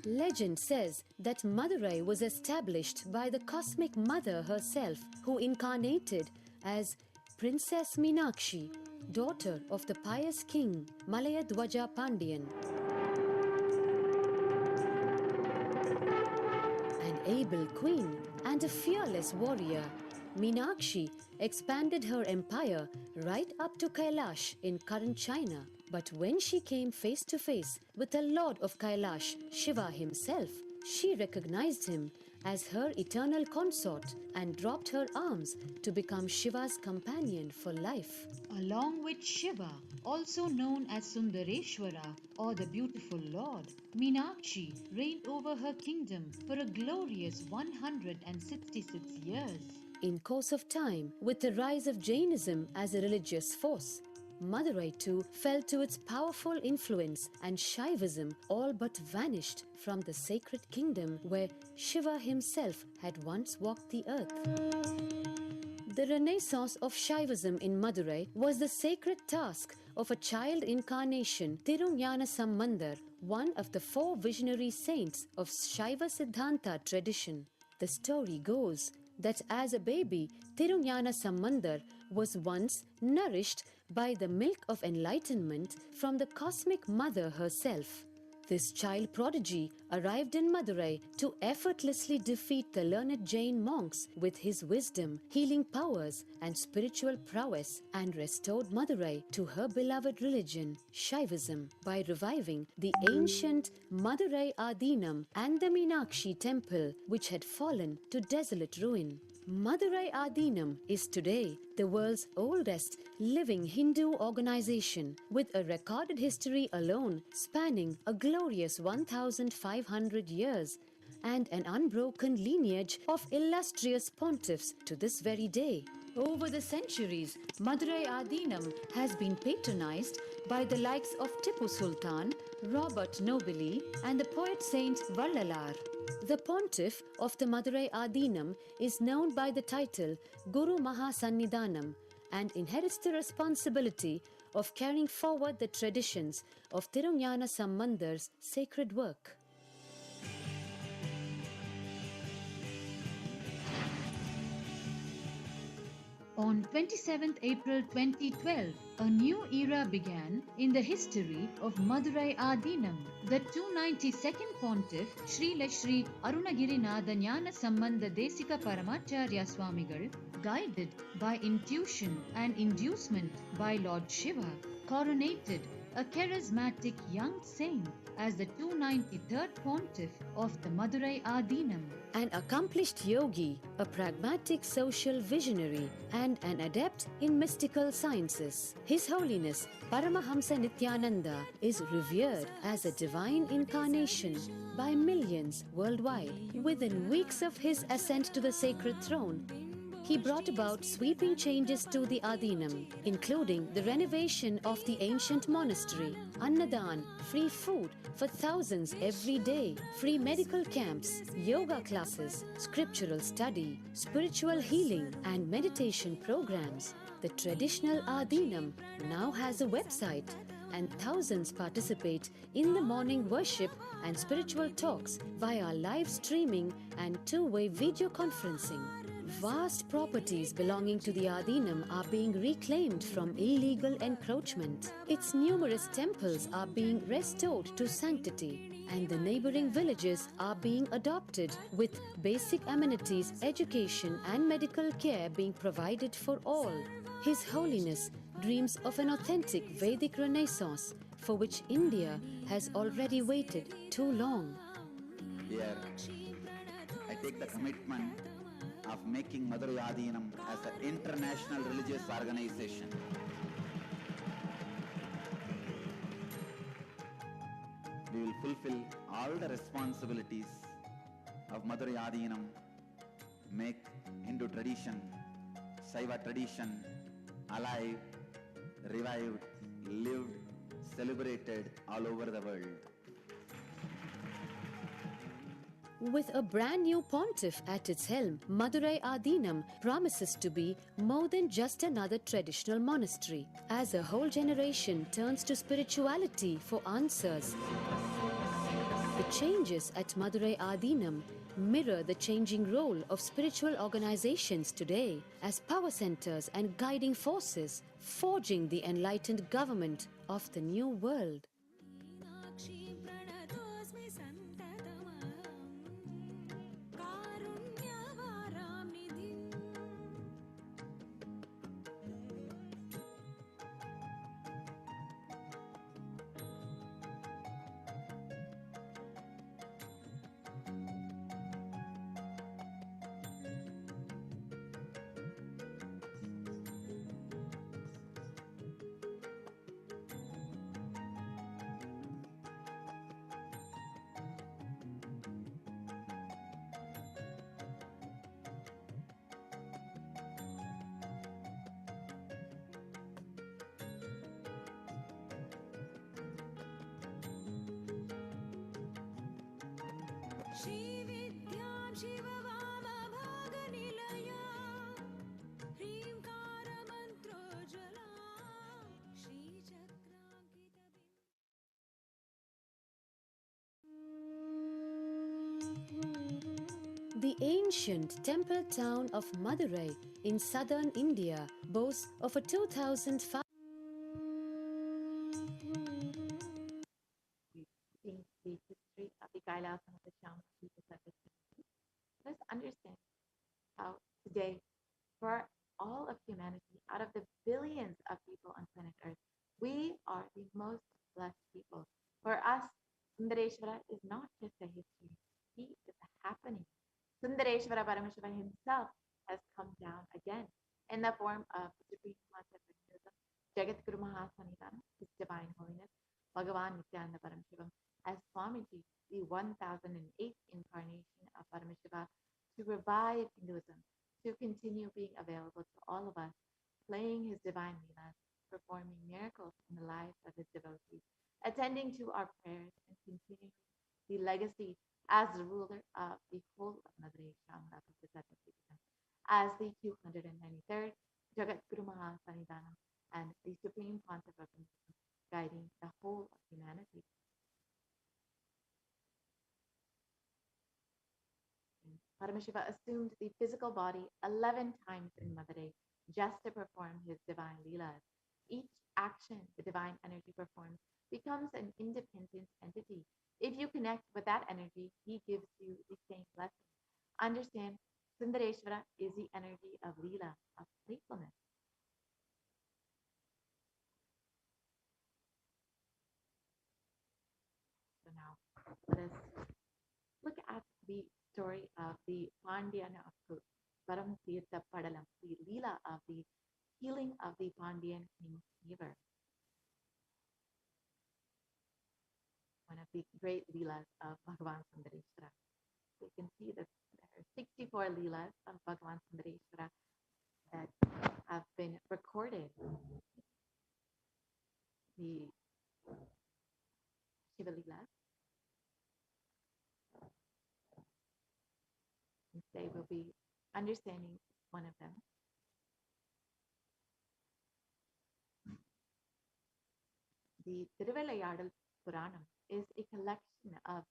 Legend says that Madurai was established by the Cosmic Mother herself, who incarnated as Princess Meenakshi, daughter of the pious king Malayadwaja Pandian. An able queen and a fearless warrior, Meenakshi expanded her empire right up to Kailash in current China. But when she came face to face with the Lord of Kailash, Shiva himself, she recognized him as her eternal consort and dropped her arms to become Shiva's companion for life. Along with Shiva, also known as Sundareshwara or the Beautiful Lord, Meenakshi reigned over her kingdom for a glorious 166 years. In course of time, with the rise of Jainism as a religious force, Madurai too fell to its powerful influence, and Shaivism all but vanished from the sacred kingdom where Shiva himself had once walked the earth. The renaissance of Shaivism in Madurai was the sacred task of a child incarnation, Tirunjana Sambandar, one of the 4 visionary saints of Shaiva Siddhanta tradition. The story goes that as a baby, Tirunjana Sambandar was once nourished by the milk of enlightenment from the Cosmic Mother herself. This child prodigy arrived in Madurai to effortlessly defeat the learned Jain monks with his wisdom, healing powers, and spiritual prowess, and restored Madurai to her beloved religion, Shaivism, by reviving the ancient Madurai Adinam and the Meenakshi temple, which had fallen to desolate ruin. Madurai Adinam is today the world's oldest living Hindu organization, with a recorded history alone spanning a glorious 1,500 years and an unbroken lineage of illustrious pontiffs to this very day. Over the centuries, Madurai Adinam has been patronized by the likes of Tipu Sultan, Robert Nobili, and the poet saint Vallalar. The pontiff of the Madurai Adinam is known by the title Guru Mahasannidhanam and inherits the responsibility of carrying forward the traditions of Tirunjana Sambandar's sacred work. On 27th April 2012, a new era began in the history of Madurai Adinam. The 292nd Pontiff, Srila Sri Arunagirinatha Jnana Sambandha Desika Paramacharya Swamigal, guided by intuition and inducement by Lord Shiva, coronated a charismatic young saint as the 293rd Pontiff of the Madurai Adinam. An accomplished yogi, a pragmatic social visionary, and an adept in mystical sciences. His Holiness Paramahamsa Nithyananda is revered as a divine incarnation by millions worldwide. Within weeks of his ascent to the sacred throne, he brought about sweeping changes to the Adinam, including the renovation of the ancient monastery, Annadan, free food for thousands every day, free medical camps, yoga classes, scriptural study, spiritual healing, and meditation programs. The traditional Adinam now has a website, and thousands participate in the morning worship and spiritual talks via live streaming and two-way video conferencing. Vast properties belonging to the Adinam are being reclaimed from illegal encroachment. Its numerous temples are being restored to sanctity, and the neighboring villages are being adopted with basic amenities, education, and medical care being provided for all. His Holiness dreams of an authentic Vedic Renaissance for which India has already waited too long. Here, I take the commitment of making Madurai Adinam as an international religious organization. We will fulfill all the responsibilities of Madurai Adinam, make Hindu tradition, Saiva tradition alive, revived, lived, celebrated all over the world. With a brand new pontiff at its helm, Madurai Adinam promises to be more than just another traditional monastery. As a whole generation turns to spirituality for answers, the changes at Madurai Adinam mirror the changing role of spiritual organizations today as power centers and guiding forces, forging the enlightened government of the new world. The ancient temple town of Madurai in southern India boasts of a 2,500 Seeing the history of the Kailasa of the Sham people service. Let's understand how today, for all of humanity, out of the billions of people on planet Earth, we are the most blessed people. For us, Sundareshwara is not just a history, he is a happening. Sundareshwara Paramashivam himself has come down again in the form of the Supreme Pontiff of Hinduism, Jagat Guru Mahasanidana, His Divine Holiness, Bhagavan Paramashivam, as Swamiji, the 1008th incarnation of Paramashiva, to revive Hinduism, to continue being available to all of us, playing his divine leelas, performing miracles in the lives of his devotees, attending to our prayers, and continuing the legacy as the ruler of the whole of Madurai Shamla as the 293rd Jagat Guru Mahasanidana and the Supreme Pontiff of Hinduism, guiding the whole of humanity. Paramashiva assumed the physical body 11 times in Madurai just to perform his divine leelas. Each action the divine energy performs becomes an independent entity. If you connect with that energy, he gives you the same blessing. Understand, Sundareshwara is the energy of leela, of playfulness. So now let us look at the story of the Pandyana of Param Tirtha Padalam, the leela of the healing of the Pandyan king's fever. One of the great leelas of Bhagavan Sundareshwara. So you can see that there are 64 leelas of Bhagavan Sundareshwara that have been recorded. The Shiva leelas. And today we'll be understanding one of them. The Tiruvalayadal Puranam is a collection of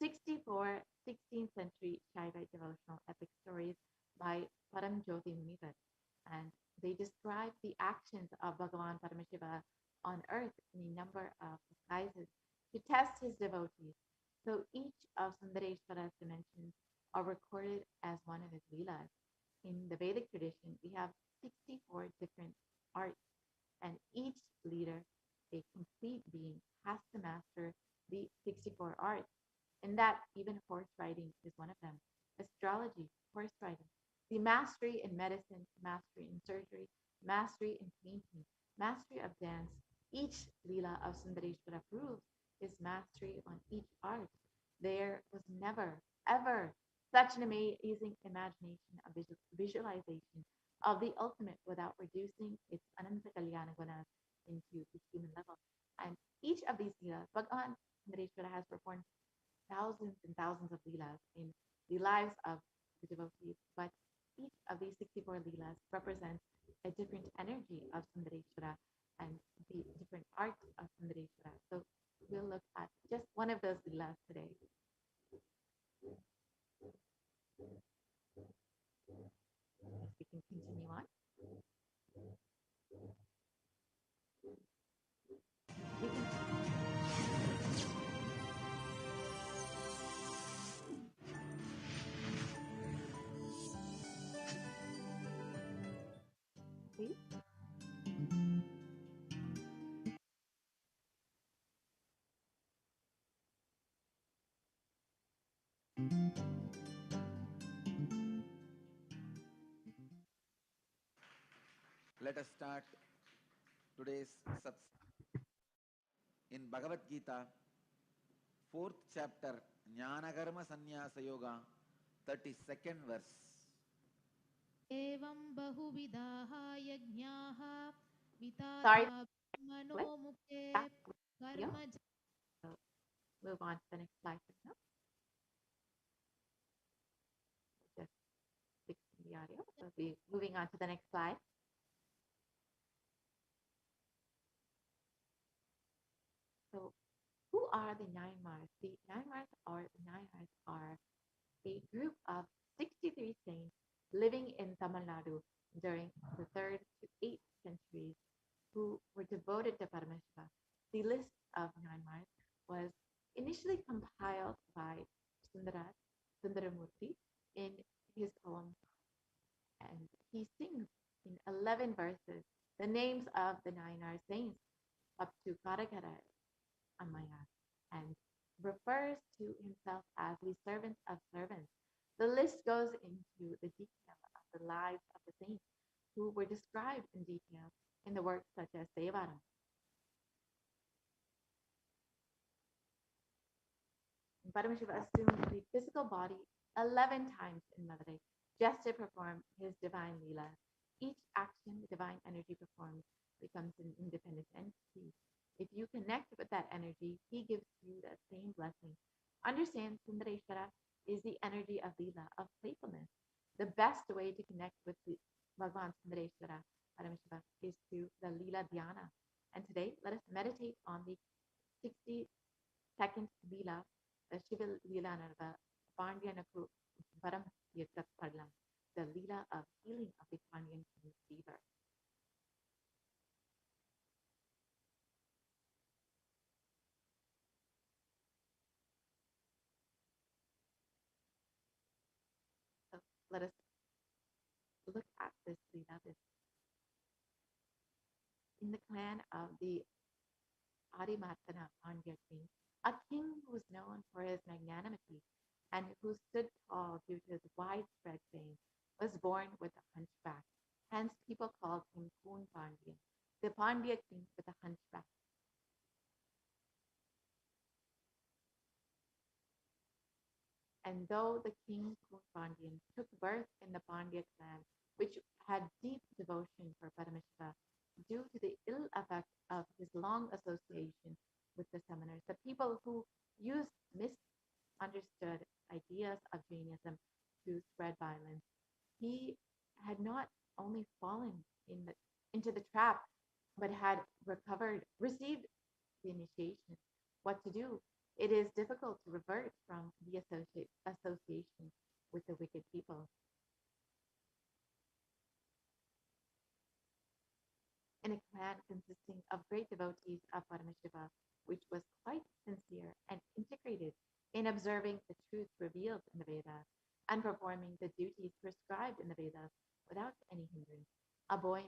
64 16th century Shaivite devotional epic stories by Paramjyoti Munivar, and they describe the actions of Bhagavan Paramashiva on earth in a number of guises to test his devotees. So each of Sundareshwara's dimensions are recorded as one of his leelas. In the Vedic tradition, we have 64 different arts, and each leader, a complete being, has to master the 64 arts. And that even horse riding is one of them. Astrology, horse riding, the mastery in medicine, mastery in surgery, mastery in painting, mastery of dance. Each Leela of Sundareshwara proves his mastery on each art. There was never, ever such an amazing imagination of visualization of the ultimate without reducing its Ananta Kalyana Gunas into the human level. And each of these Leelas, Bhagavan Sundareshwara has performed thousands and thousands of Leelas in the lives of the devotees, but each of these 64 Leelas represents a different energy of Sundareshwara and the different art of Sundareshwara. So we'll look at just one of those Leelas today. We can continue on. We can see. Let us start today's satsang in Bhagavad Gita, 4th chapter, Jnanakarma Sannyasa Yoga, 32nd verse. एवं बहुविधाः यज्ञाः Sorry, विताता मनोमुखे back here. कर्म So move on to the next slide for now. Just fixing the audio. So we'll be moving on to the next slide. So who are the Nayanmars? The Nayanmars are a group of 63 saints living in Tamil Nadu during the 3rd to 8th centuries who were devoted to Paramashiva. The list of Nayanmars was initially compiled by Sundaramurti in his poem, and he sings in 11 verses the names of the Nayanar saints up to Karakara Amaya, and refers to himself as the servant of servants. The list goes into the detail of the lives of the saints who were described in detail in the works such as Devaram. Paramashiva assumed the physical body 11 times in Madurai just to perform his divine Leela. Each action the divine energy performs becomes an independent entity. If you connect with that energy, he gives you that same blessing. Understand, Sundareshwara is the energy of Leela, of playfulness. The best way to connect with the Bhagavan Sundareshwara Paramashiva is through the Leela Dhyana. And today, let us meditate on the 62nd Leela, the Shiva Leela Narva, Pandyanaku Param Tirtha Padalam. the Leela of healing of the Pandyan king's fever. So let us look at this Leela. In the clan of the Adi Pandya king, a king who was known for his magnanimity and who stood tall due to his widespread fame, was born with a hunchback. Hence, people called him Poon Pandyan, the Pandya king with a hunchback. And though the king Poon Pandyan took birth in the Pandya clan, which had deep devotion for Paramashiva, due to the ill effect of his long association with the Samanas, the people who used misunderstood ideas of Jainism to spread violence, he had not only fallen into the trap, but had received the initiation. What to do? It is difficult to revert from the association with the wicked people. In a clan consisting of great devotees of Paramashiva, which was quite sincere and integrated in observing the truth revealed in the Vedas and performing the duties prescribed in the Vedas without any hindrance, a boy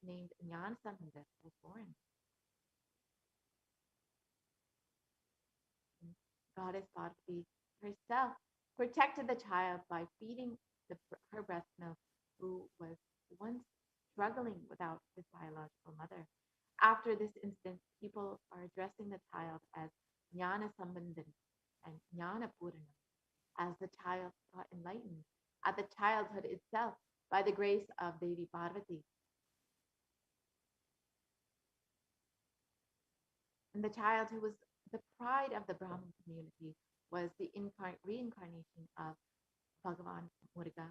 named Jnanasambandha was born. Goddess Parvati herself protected the child by feeding her breast milk, who was once struggling without his biological mother. After this incident, people are addressing the child as Jnana Sambandhan and Jnana Puranam, as the child got enlightened at the childhood itself by the grace of Devi Parvati. And the child who was the pride of the Brahmin community was the reincarnation of Bhagavan Muruga.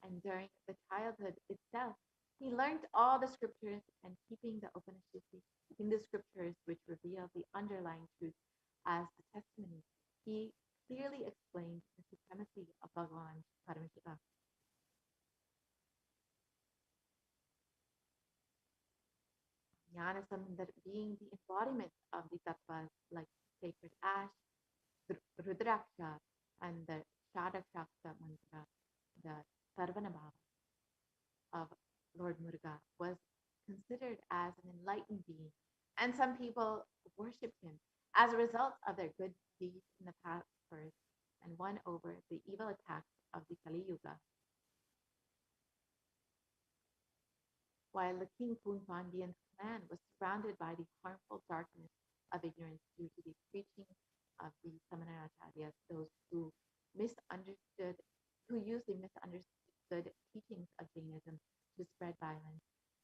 And during the childhood itself, he learned all the scriptures and keeping the Upanishads, keeping the scriptures which reveal the underlying truth as the testimony. He clearly explained the supremacy of Bhagavan Paramashivam. Jnanasambandha being the embodiment of the tattvas like sacred ash, Rudraksha, and the Shadakshakta mantra, the Sarvanabhava of Lord Muruga, was considered as an enlightened being, and some people worshipped him as a result of their good deeds in the past first and won over the evil attacks of the Kali Yuga. While the King Poon Pandyan's clan was surrounded by the harmful darkness of ignorance due to the preaching of the Samanacharya, those who used the misunderstood teachings of Jainism to spread violence,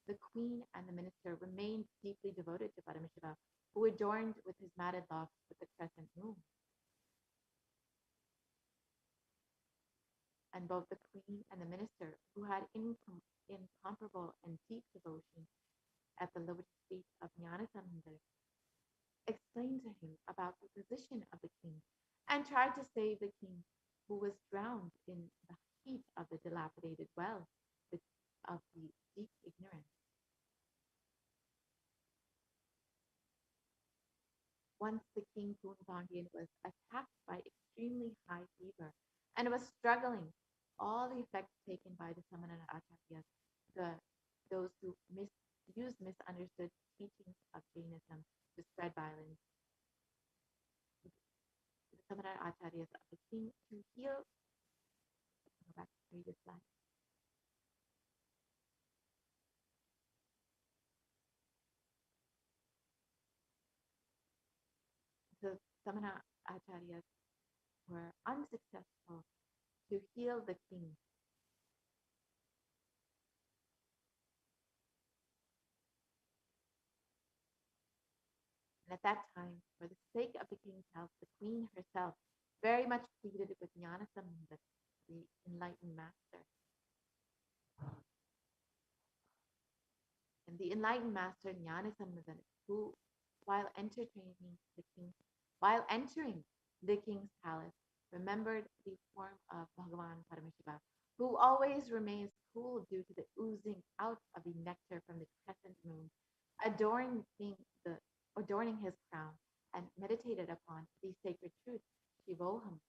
the queen and the minister remained deeply devoted to Paramashiva, who adorned with his matted locks with the crescent moon. And both the queen and the minister, who had incomparable and deep devotion at the lotus feet of Jnanasambandha, explained to him about the position of the king and tried to save the king, who was drowned in the heat of the dilapidated well of the deep ignorance. Once the king Poon Pandyan was attacked by extremely high fever and was struggling, all the effects taken by the Samana Acharyas, those who used misunderstood teachings of Jainism to spread violence, the Samana Acharyas of the king to heal. Go back to the previous slide. The Samana Acharyas were unsuccessful to heal the king. And at that time, for the sake of the king's health, the queen herself very much pleaded with Jnanasambandha, the enlightened master. And the enlightened master Jnanasambandha, who, while entering the king's palace, remembered the form of Bhagavan Paramashiva, who always remains cool due to the oozing out of the nectar from the crescent moon, adorning the adorning his crown, and meditated upon the sacred truth, Shivoham,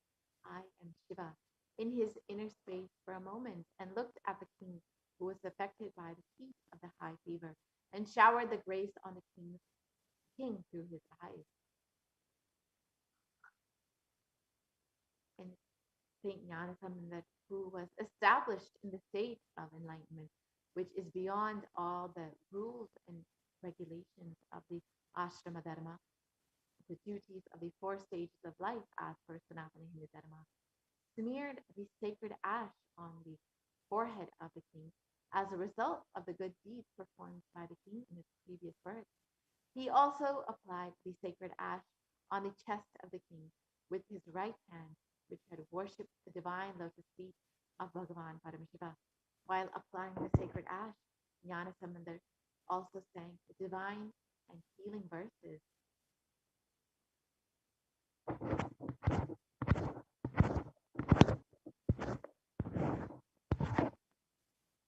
I am Shiva, in his inner space for a moment, and looked at the king, who was affected by the heat of the high fever, and showered the grace on the king through his eyes. And Saint Jnanasambandar, who was established in the state of enlightenment, which is beyond all the rules and regulations of the ashrama dharma, the duties of the four stages of life as per Sanatana Hindu Dharma, smeared the sacred ash on the forehead of the king as a result of the good deeds performed by the king in his previous birth. He also applied the sacred ash on the chest of the king with his right hand, which had worshipped the divine lotus feet of Bhagavan Paramashivam. While applying the sacred ash, Jnana Sambandar also sang divine and healing verses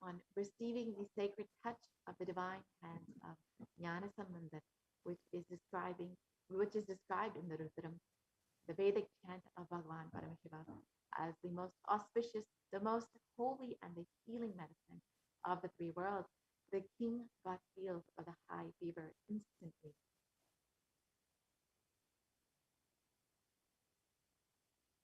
on receiving the sacred touch of the divine hands of Jnana Sambandar, which is described in the Rudram, the Vedic chant of Bhagavan Paramashivam, as the most auspicious, the most holy, and the healing medicine of the three worlds. The king got healed of the high fever instantly.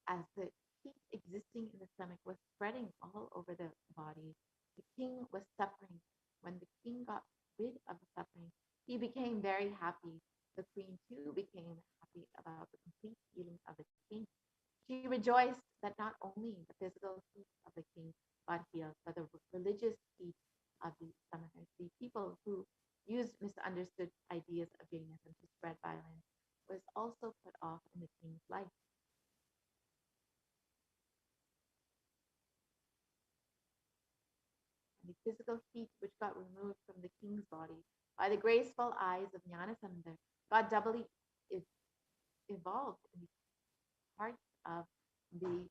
As the heat existing in the stomach was spreading all over the body, the king was suffering. When the king got rid of the suffering, he became very happy. The queen too became happy about the complete healing of the king. She rejoiced that not only the physical heat of the king got healed, but the religious heat of the summoners, the people who used misunderstood ideas of Jainism to spread violence, was also put off in the king's life. And the physical heat which got removed from the king's body by the graceful eyes of Jnanasambandar got doubly evolved in the hearts of the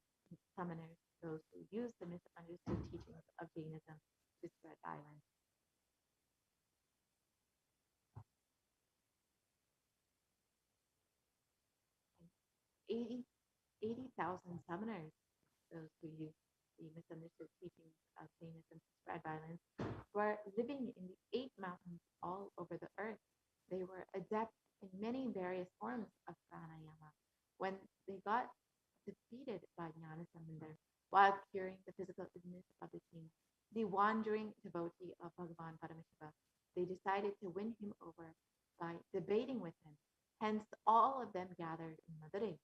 summoners, those who used the misunderstood teachings of Jainism to spread violence. 80,000 summoners, those who used the misunderstood teachings of Jainism to spread violence, were living in the 8 mountains all over the earth. They were adept in many various forms of pranayama. When they got defeated by Jnanasambandar while curing the physical illness of the king, the wandering devotee of Bhagavan Paramashivam, they decided to win him over by debating with him. Hence, all of them gathered in Madurai.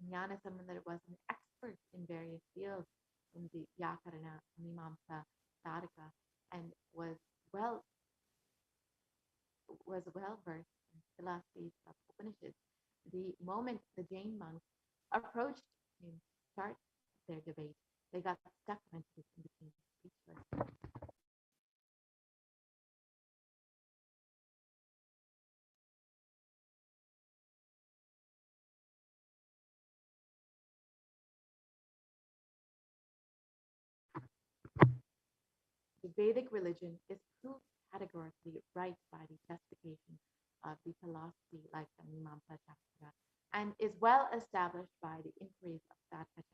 Jnanasambandar was an expert in various fields in the Vyakarana, Mimamsa, Tarika, and was well versed in philosophies of Upanishads. The moment the Jain monks approached him to start their debate, they got stuck mentally and became speechless. The Vedic religion is proved categorically right by the justification of the philosophy like the Mimamsa Shastra, and is well established by the inquiries of Tarka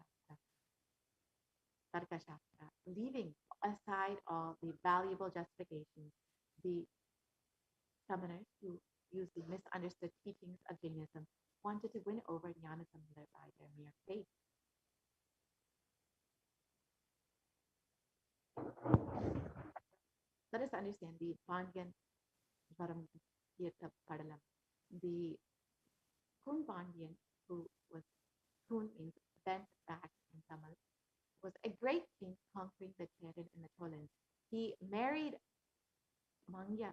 Shastra. Leaving aside all the valuable justifications, the summoners who used the misunderstood teachings of Jainism wanted to win over Jnanasambandar by their mere faith. Let us understand the Pandyan Varam Tirtha Padalam. The Kun Pandyan, who was Kun means bent back in Tamil, was a great king conquering the Cheran and the Cholans. He married Mangya,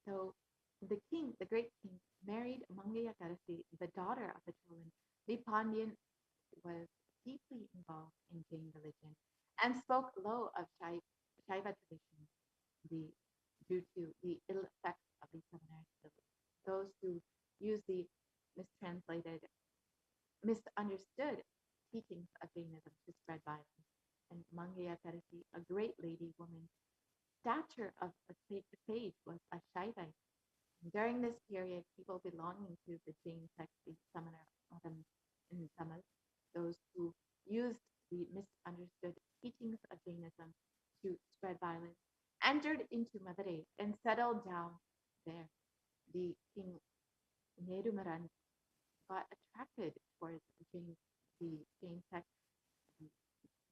So the king, the great king, married Mangayakarasi, the daughter of the Cholan. The Pandyan was deeply involved in Jain religion and spoke low of Shaiva tradition, the due to the ill effects of the seminars, those who use the mistranslated, misunderstood teachings of Jainism to spread violence. And Mangayakarasi, a great lady woman, stature of a sage, was a Shaivite. During this period, people belonging to the Jain sect, the Samana in Tamil, those who used the misunderstood teachings of Jainism to spread violence, entered into Madurai and settled down there. The king Nedumaran got attracted towards the Jain sect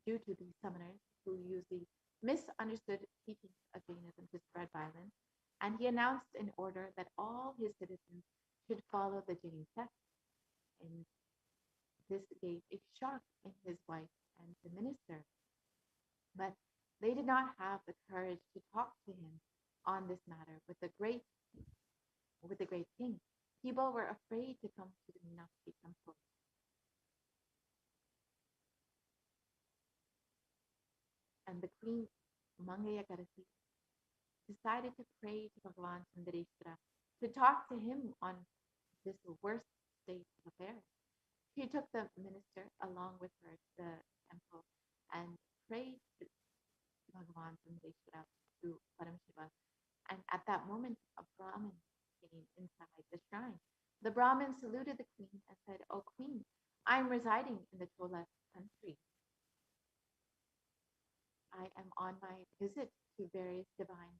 due to the summoners who used the misunderstood teachings of Jainism to spread violence, and he announced an order that all his citizens should follow the Jain sect. And this gave a shock in his wife and the minister, but they did not have the courage to talk to him on this matter with the great king. People were afraid to come to the Meenakshi temple. And the queen Mangayakarasi decided to pray to Bhagavan Sundareshwara to talk to him on this worst state of affairs. She took the minister along with her to the temple and prayed to Bhagavan Sundareshwara, to Paramashiva. And at that moment, a Brahmin came inside the shrine. The Brahmin saluted the queen and said, "O queen, I am residing in the Chola country. I am on my visit to various divine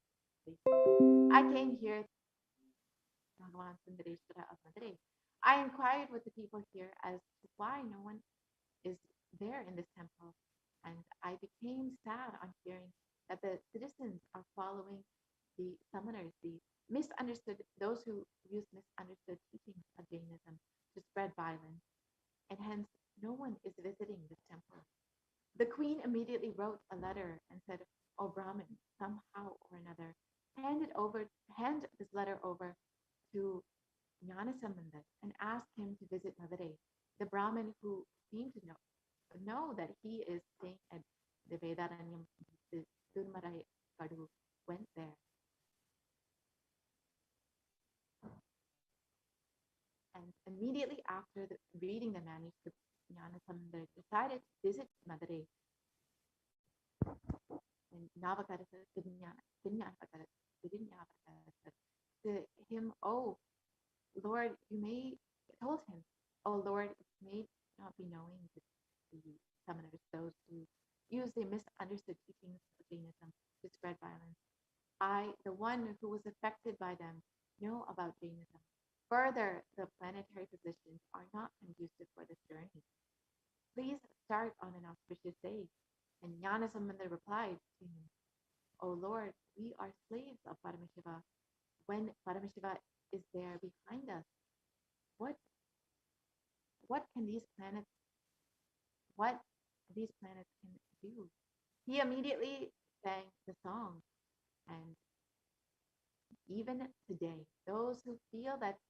places. I came here, Bhagavan Sundareshwara of Madurai. I inquired with the people here as to why no one is there in this temple, and I became sad on hearing that the citizens are following the summoners, the misunderstood, those who use misunderstood teachings of Jainism to spread violence, and hence no one is visiting this temple." The queen immediately wrote a letter and said, "O Brahmin, somehow or another, hand this letter over to Jnanasambandha and ask him to visit Madurai." The Brahmin, who seemed to know that he is staying at the Vedaranyam, the Durmarai Kadu, went there. And immediately after reading the manuscript, Jnanasambandha decided to visit Madurai. And Navakarasa to him, "Oh Lord, told him, oh Lord, it may not be knowing the summoners, those who use the misunderstood teachings of Jainism to spread violence. I, the one who was affected by them, know about Jainism. Further, the planetary positions are not conducive for this journey. Please start on an auspicious day." And Jnanasambandha replied to him, "O Lord, we are slaves of Paramashiva. When Paramashiva is there behind us, what these planets can do?" He immediately sang the song, and even today, those who feel that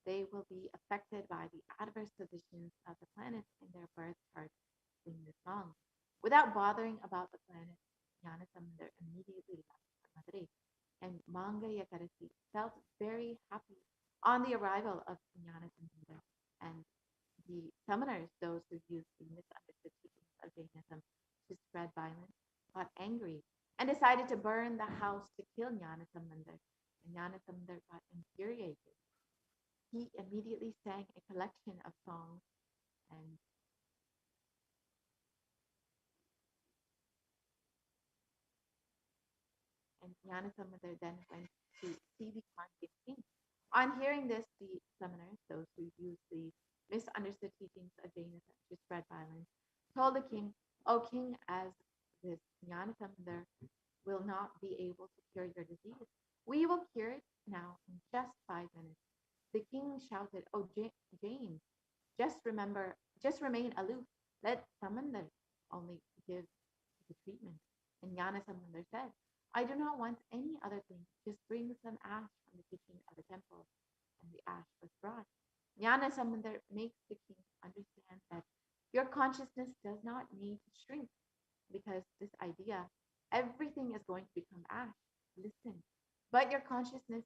they will be affected by the adverse positions of the planets in their birth chart sing the song. Without bothering about the planet, Jnanasambandha immediately left Madurai, and Mangayakarasi felt very happy on the arrival of Jnanasambandha. And the summoners, those who used the misunderstood teachings of Jainism to spread violence, got angry and decided to burn the house to kill Jnanasambandha. And Jnanasambandha got infuriated. He immediately sang a collection of songs, and Jnanasambandha then went to see the Pandyan king. On hearing this, the summoners, those who used the misunderstood teachings of Jainism to spread violence, told the king, "O king, as this Jnanasambandha will not be able to cure your disease, we will cure it now in just 5 minutes." The king shouted, "Oh Jain, just remain aloof. Let Sambandha only give the treatment." And Jnanasambandha said, I do not want any other thing. Just bring some ash from the kitchen of the temple. And the ash was brought. Jnana Sambandar makes the king understand that your consciousness does not need to shrink, because this idea, everything is going to become ash. Listen, but your consciousness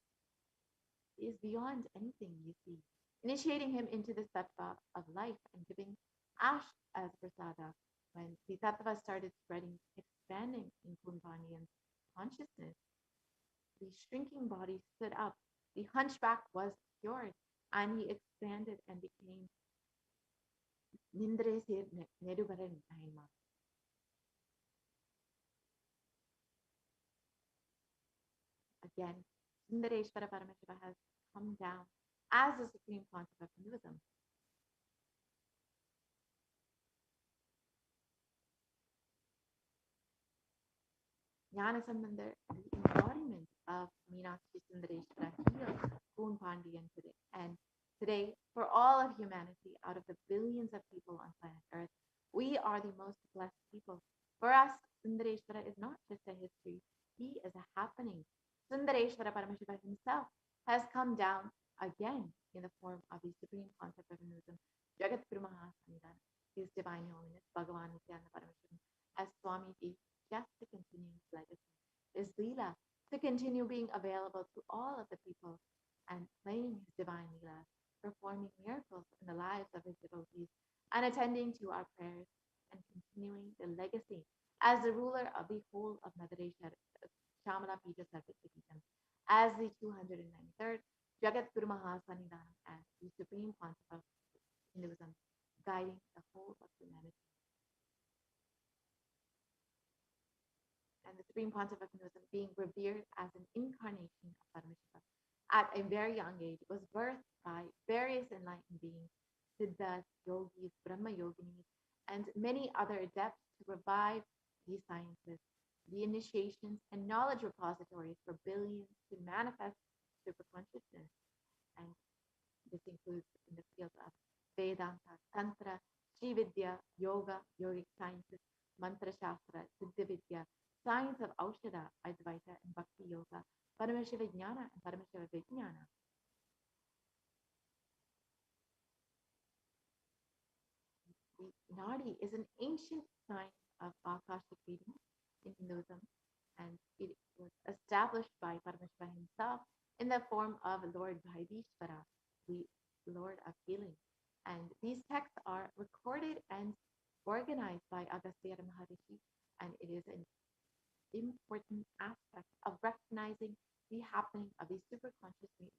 is beyond anything you see. Initiating him into the sattva of life and giving ash as prasada. When the sattva started spreading, expanding in Kumbhanian's consciousness, the shrinking body stood up. The hunchback was cured, and he expanded and became Nindre Sir Nedubaran Naima. Again, Sundareshwara Paramashiva has come down as the Supreme Pontiff of Hinduism. Jnana Sambandar, the embodiment of Meenakshi Sundareshwara, healed Poon Pandian today. And today, for all of humanity, out of the billions of people on planet Earth, we are the most blessed people. For us, Sundareshwara is not just a history, he is a happening. Sundareshwara Paramashiva himself has come down again in the form of the Supreme Pontiff of Hinduism, Jagat Guru Mahasanidana, His Divine Holiness, Bhagavan Paramashivam, as Swamiji, just to continue his legacy, his Leela, to continue being available to all of the people and playing his divine Leela, performing miracles in the lives of his devotees, and attending to our prayers and continuing the legacy as the ruler of the whole of Madareshwar, Shamala Pija Sarvatikitam, as the 293rd Jagat Guru Mahasanidana, as the Supreme Pontiff of Hinduism, guiding the whole of humanity. And the Supreme Pontiff of Hinduism being revered as an incarnation of Paramashiva at a very young age, was birthed by various enlightened beings, Siddhas, yogis, Brahma yoginis, and many other adepts to revive these sciences, the initiations and knowledge repositories for billions to manifest superconsciousness. And this includes in the fields of Vedanta, Tantra, Sri Vidya, Yoga, Yogic sciences, Mantra Shastra, Siddha Vidya, science of Aushadha, Advaita, and Bhakti Yoga, Paramashiva Jnana, and Paramashiva Vijnana. The Nadi is an ancient science of Akashic reading in Hinduism, and it was established by Paramashiva himself in the form of Lord Vaidishvara, the Lord of Healing. And these texts are recorded and organized by Agastya Maharishi, and it is an important aspect of recognizing the happening of these superconscious beings,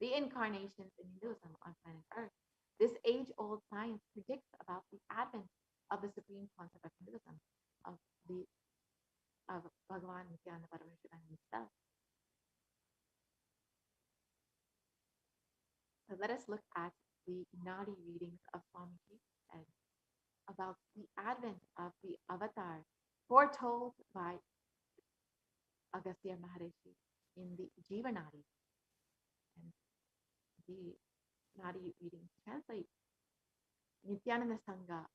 the incarnations in Hinduism on planet Earth. This age-old science predicts about the advent of the Supreme Pontiff of Hinduism, of Bhagavan Paramashivam himself. So let us look at the Nadi readings of Swamiji and about the advent of the avatar foretold by Agastya Maharishi in the Jivanadi. And the Nadi readings translate. Nityananda Sangha,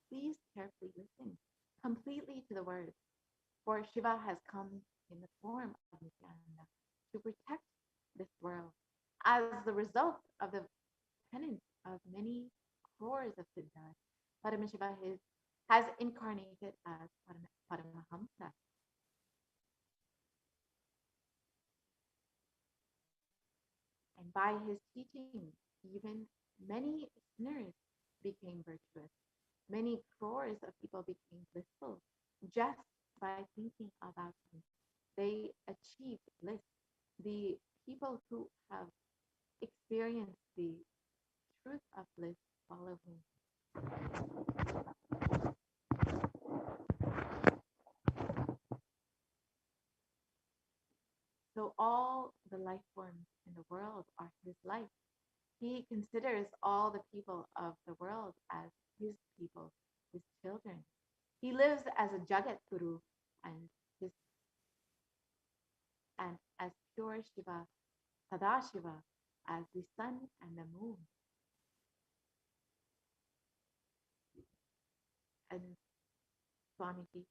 please carefully listen completely to the words, for Shiva has come in the form of Nityananda to protect this world. As the result of the penance of many crores of Siddhas, Paramashiva has incarnated as Paramahamsa. And by his teaching, even many sinners became virtuous. Many crores of people became blissful just by thinking about him. They achieved bliss. The people who have experienced the truth of bliss follow him. So all the life forms in the world are his life. He considers all the people of the world as his people, his children. He lives as a Jagat Guru and as pure Shiva, Sadashiva, as the sun and the moon. And Swamiji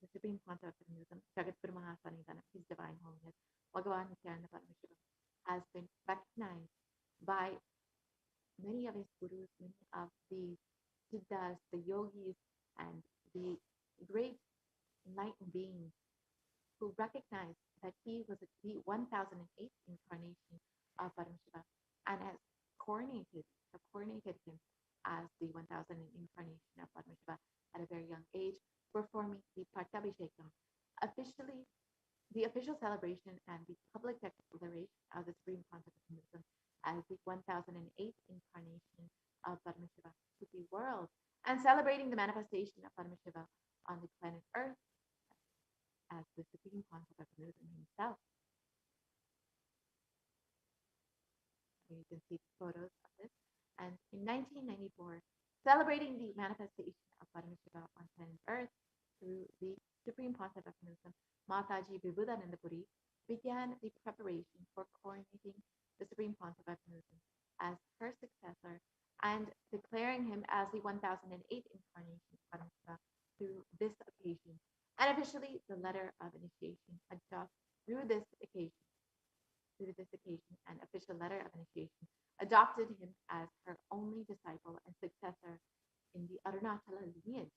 the Supreme Pontiff of Hinduism, Jagatguru Mahasanitanam, His Divine Holiness, Bhagavan Paramashivam, has been recognized by many of his gurus, many of the siddhas, the yogis, and the great enlightened beings who recognized that he was the 1008th incarnation of Paramashiva and has coronated him as the 1000th incarnation of Paramashiva at a very young age, performing the Pattabhishekam. Officially, the official celebration and the public declaration of the Supreme Pontiff of Hinduism as the 1008th incarnation of Paramashiva to the world, and celebrating the manifestation of Paramashiva on the planet Earth as the Supreme Pontiff of Hinduism himself. Here you can see photos of this. And in 1994, celebrating the manifestation of Paramashiva on planet Earth through the Supreme Pontiff of Hinduism, Mataji Vibhudanandapuri began the preparation for coronating the Supreme Pontiff of Hinduism as her successor and declaring him as the 1008th incarnation of Paramashiva through this occasion. And officially, the letter of initiation through this occasion, an official letter of initiation adopted him as her only disciple and successor in the Arunachala lineage,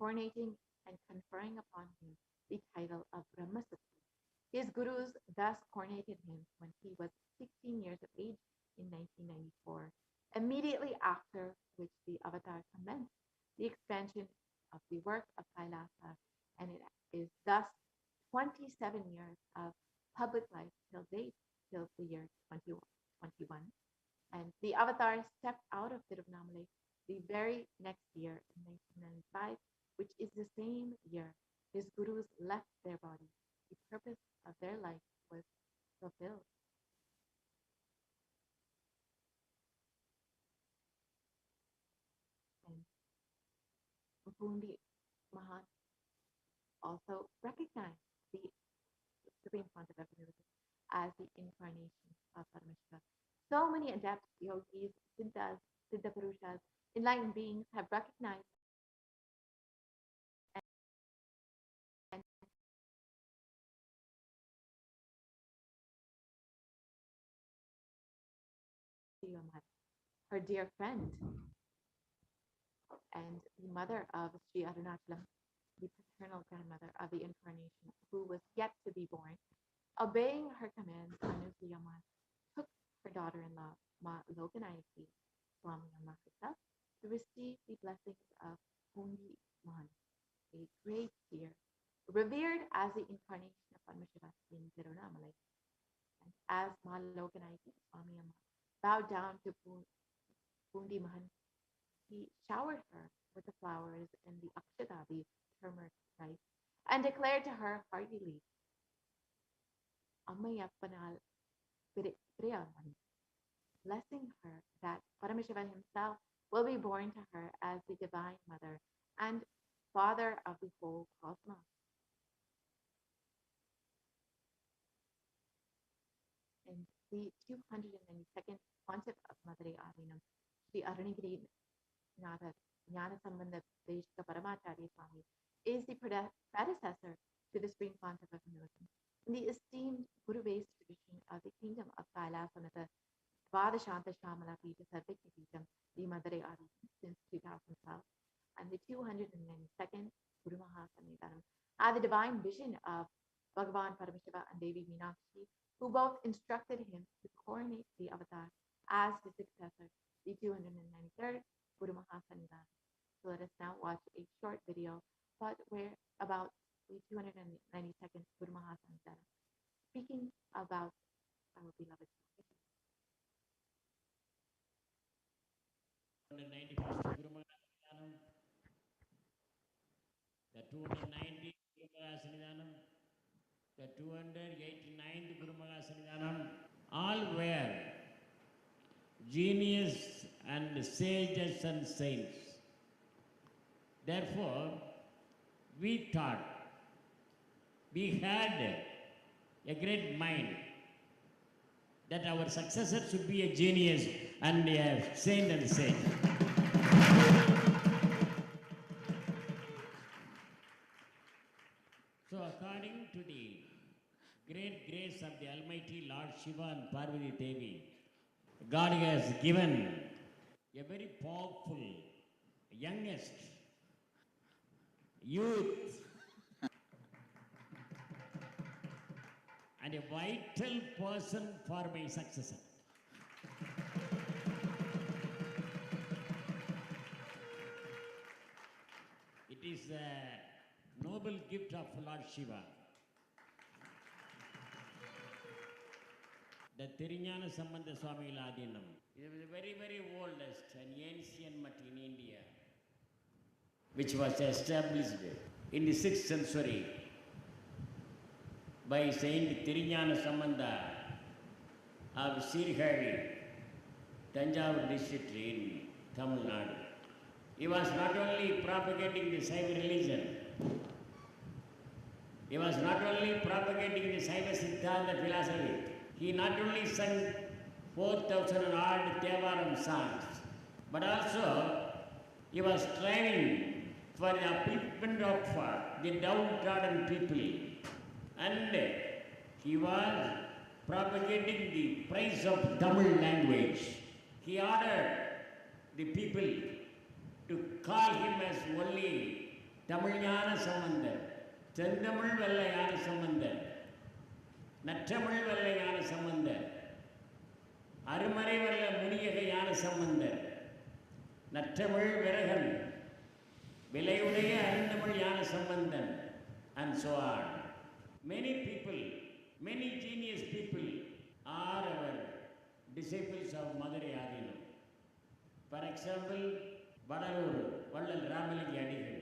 coronating and conferring upon him the title of Brahmasatri. His gurus thus coronated him when he was 16 years of age in 1994, immediately after which the avatar commenced the expansion of the work of Kailasa, and it is thus 27 years of public life till date, till the year 2021. And the avatar stepped out of Tiruvannamalai the very next year in 1995, which is the same year his gurus left their body. The purpose of their life was fulfilled. And Pundi Mahan also recognized the Supreme Pontiff of Hinduism as the incarnation of Paramashiva. So many adept yogis, siddhas, siddha purushas, enlightened beings have recognized and her dear friend and the mother of Sri Arunachalam, the paternal grandmother of the incarnation who was yet to be born. Obeying her commands, Anusuyama took her daughter-in-law, Ma Loganayaki Swami Amma herself, to receive the blessings of Pundi Mahan, a great seer, revered as the incarnation of Paramashiva in Tiruvannamalai. And as Ma Loganayaki Swami Amma bowed down to Pundi Mahan, he showered her with the flowers and the akshata, the turmeric rice, and declared to her heartily, Ammayappanal Priyaman, blessing her that Paramashiva himself will be born to her as the Divine Mother and Father of the whole cosmos. And the 292nd Pontiff of Madurai Adinam, Sri Arunagiri Natha Jnanasambandha Deshika Paramacharya Swami, is the predecessor to the Supreme Pontiff of Hinduism in the esteemed Guru-based tradition of the Kingdom of Kailasa Natha Vadashanta Shamala Pita Sarvikya Pitam, the Madurai Adinam, since 2012, and the 292nd Guru Mahasanitanam are the divine vision of Bhagavan Paramashiva and Devi Meenakshi, who both instructed him to coronate the avatar as his successor, the 293rd Guru Mahasanitanam. So let us now watch a short video about the 292nd Guru Mahasanitanam, speaking about our beloved Swami. 291st Guru Mahasanitanam, the 290th Guru Mahasanitanam, the 289th Guru Mahasanitanam, all were genius and sages and saints. Therefore, we thought we had a great mind that our successor should be a genius and a saint and sage. the Almighty Lord Shiva and Parvati Devi, God has given a very powerful, youngest, youth, and a vital person for my successor. It is a noble gift of Lord Shiva. The Tiriñana Sambandha Swami Ladinam is the very, very oldest and ancient mutt in India, which was established in the 6th century by Saint Tiriñana Sambandha of Sirhari, Tanjavur district in Tamil Nadu. He was not only propagating the Saiva religion, he was not only propagating the Saiva Siddhanta philosophy, he not only sang 4,000 odd Devaram songs, but also he was striving for the upliftment of the downtrodden people, and he was propagating the praise of Tamil language. He ordered the people to call him as only Tamilnyana Sambandhar, Chendamil Vellayana Sambandhar, Nattamil Vellayana Sambandhar, Arumare Vella Muniyagayana Sambandhar, Nattamil Viragan, Vilayudaya Arundamil Sambandhan, and so on. Many people, many genius people are our disciples of Mother Adinam. For example, Vadaluru, Vallal Ramaliki Adigal,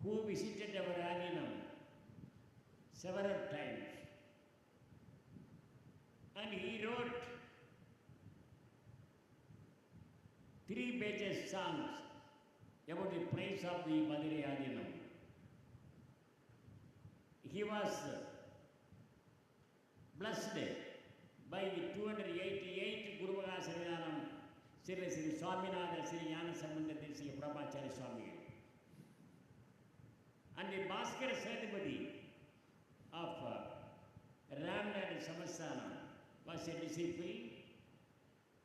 who visited our Adinam several times. And he wrote 3 pages songs about the praise of the Mother Adinam. He was blessed by the 288 Guru Bhagavan Sri Swaminatha Sri Jnana Sambandha Sri Brahmachari Swami. And the Bhaskara Sathipati of Ramnad Samasthana was a disciple,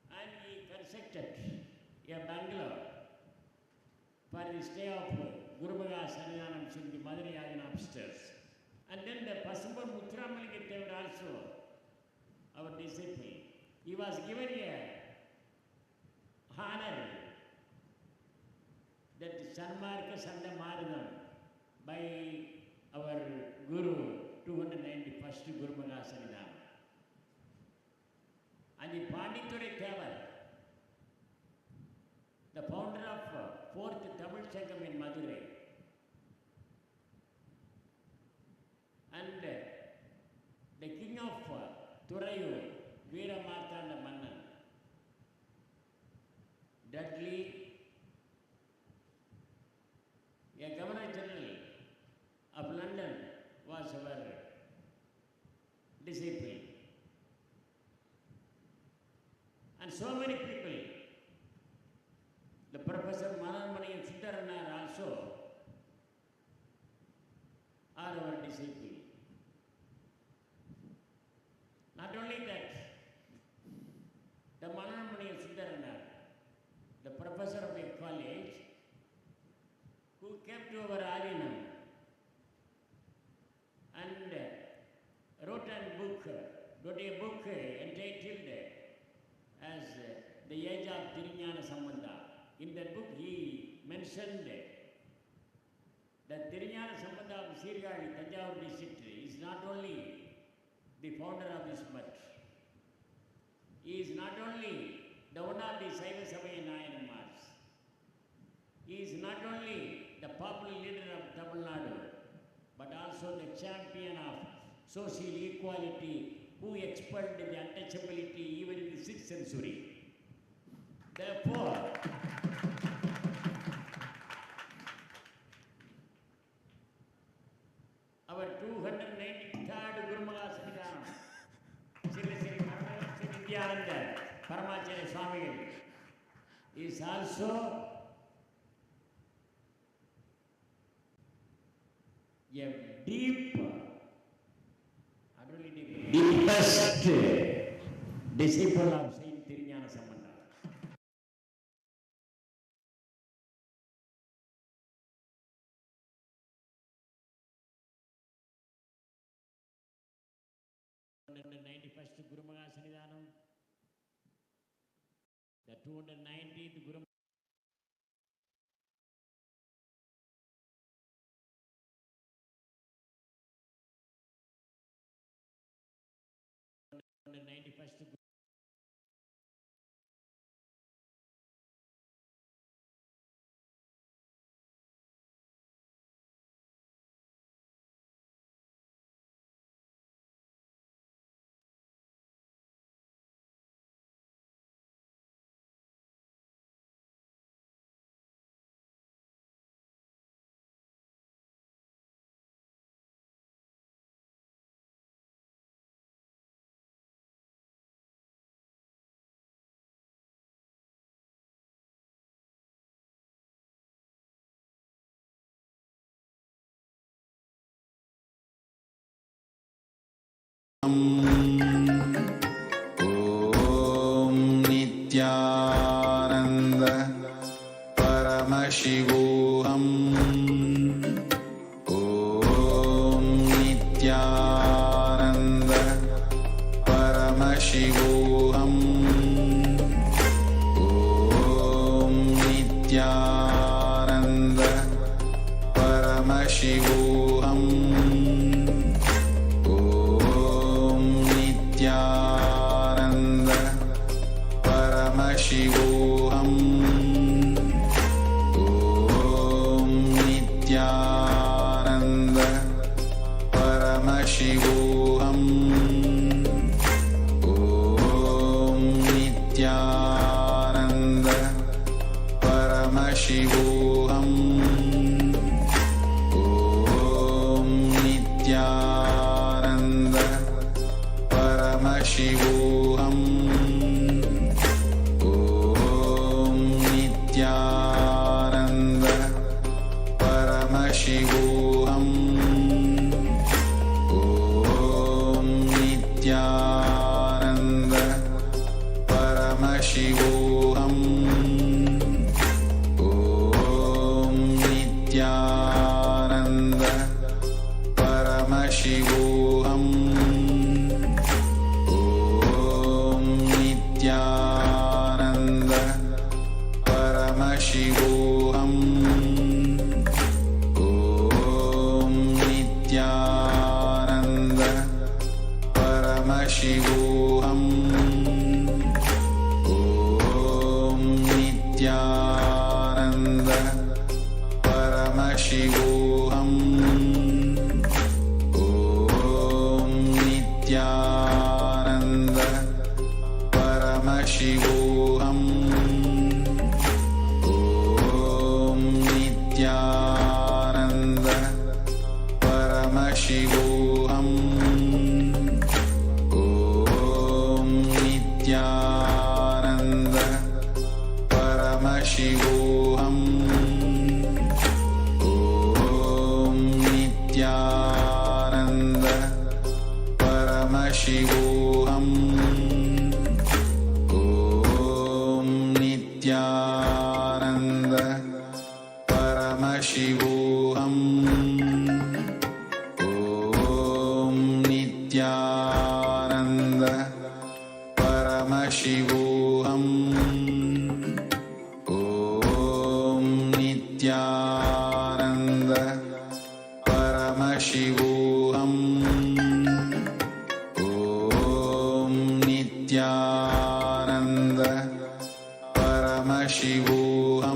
and he constructed a bungalow for the stay of Guru Bhagavan Sannidhanam in the Mother Adinam upstairs. And then the Pasambur Muthuramaliki Devar also, our disciple, he was given a honor that Sanmarka Sanda Maradam by our Guru, 291st Guru Bhagavan Sannidhanam. And the Panditore Thevar, the founder of 4th Tamil Sangam in Madurai, and the king of Thurayur, Veera Martanda Mannan, Dudley, a Governor General of London, was our disciple. And so many people, the Professor Mananmani and Sundaranar also are our disciple. Not only that, the Mananmani and Sundaranar, the professor of a college, who came to our Adinam and wrote a book entitled as The Age of Tiriñana Sambandha. In that book he mentioned that Tiriñana Sambandha of Sirgadi, Tanjavur district is not only the founder of this mutt, he is not only the one of the Saiva Sabhaya Nayanamars, he is not only the popular leader of Tamil Nadu, but also the champion of social equality, who expelled the untouchability even in the 6th century. Therefore, our 293rd Guru Bhagavan Sannidhanam, Sri NITHYANANDA Paramacharya Swami, is also a deep, utterly deep, deepest disciple of Saint Thirunjana Sambandar. The 91st Guru Maha Sanidhanam, the 290th Guru the 91st Guru ॐ नित्यानन्द परमशिवोऽहम् ॐ नित्यानन्द परमशिवोऽहम् ॐ नित्यानन्द परमशिवोऽहम् नित्यानन्द परमशिवोऽहम् ॐ नित्यानन्द परमशिवोऽहम् ॐ नित्यानन्द परमशिवोऽहम् ॐ नित्यानन्द परमशिवोऽहम् ॐ नित्यानन्द परमशिवोऽहम् ॐ नित्यानन्द परमशिवोऽहम् ॐ नित्यानन्द परमशिवोऽहम् नित्यानन्द परमशिवोऽहम् ॐ नित्यानन्द परमशिवोऽहम् ॐ नित्यानन्द परमशिवोऽहम् ॐ नित्यानन्द परमशिवोऽहम् ॐ नित्यानन्द परमशिवोऽहम् ॐ नित्यानन्द परमशिवोऽहम् ॐ नित्यानन्द परमशिवोऽहम् ॐ नित्यानन्द परमशिवोऽहम् ॐ नित्यानन्द परमशिवोऽहम् ॐ नित्यानन्द परमशिवोऽहम् ॐ नित्यानन्द परमशिवोऽहम्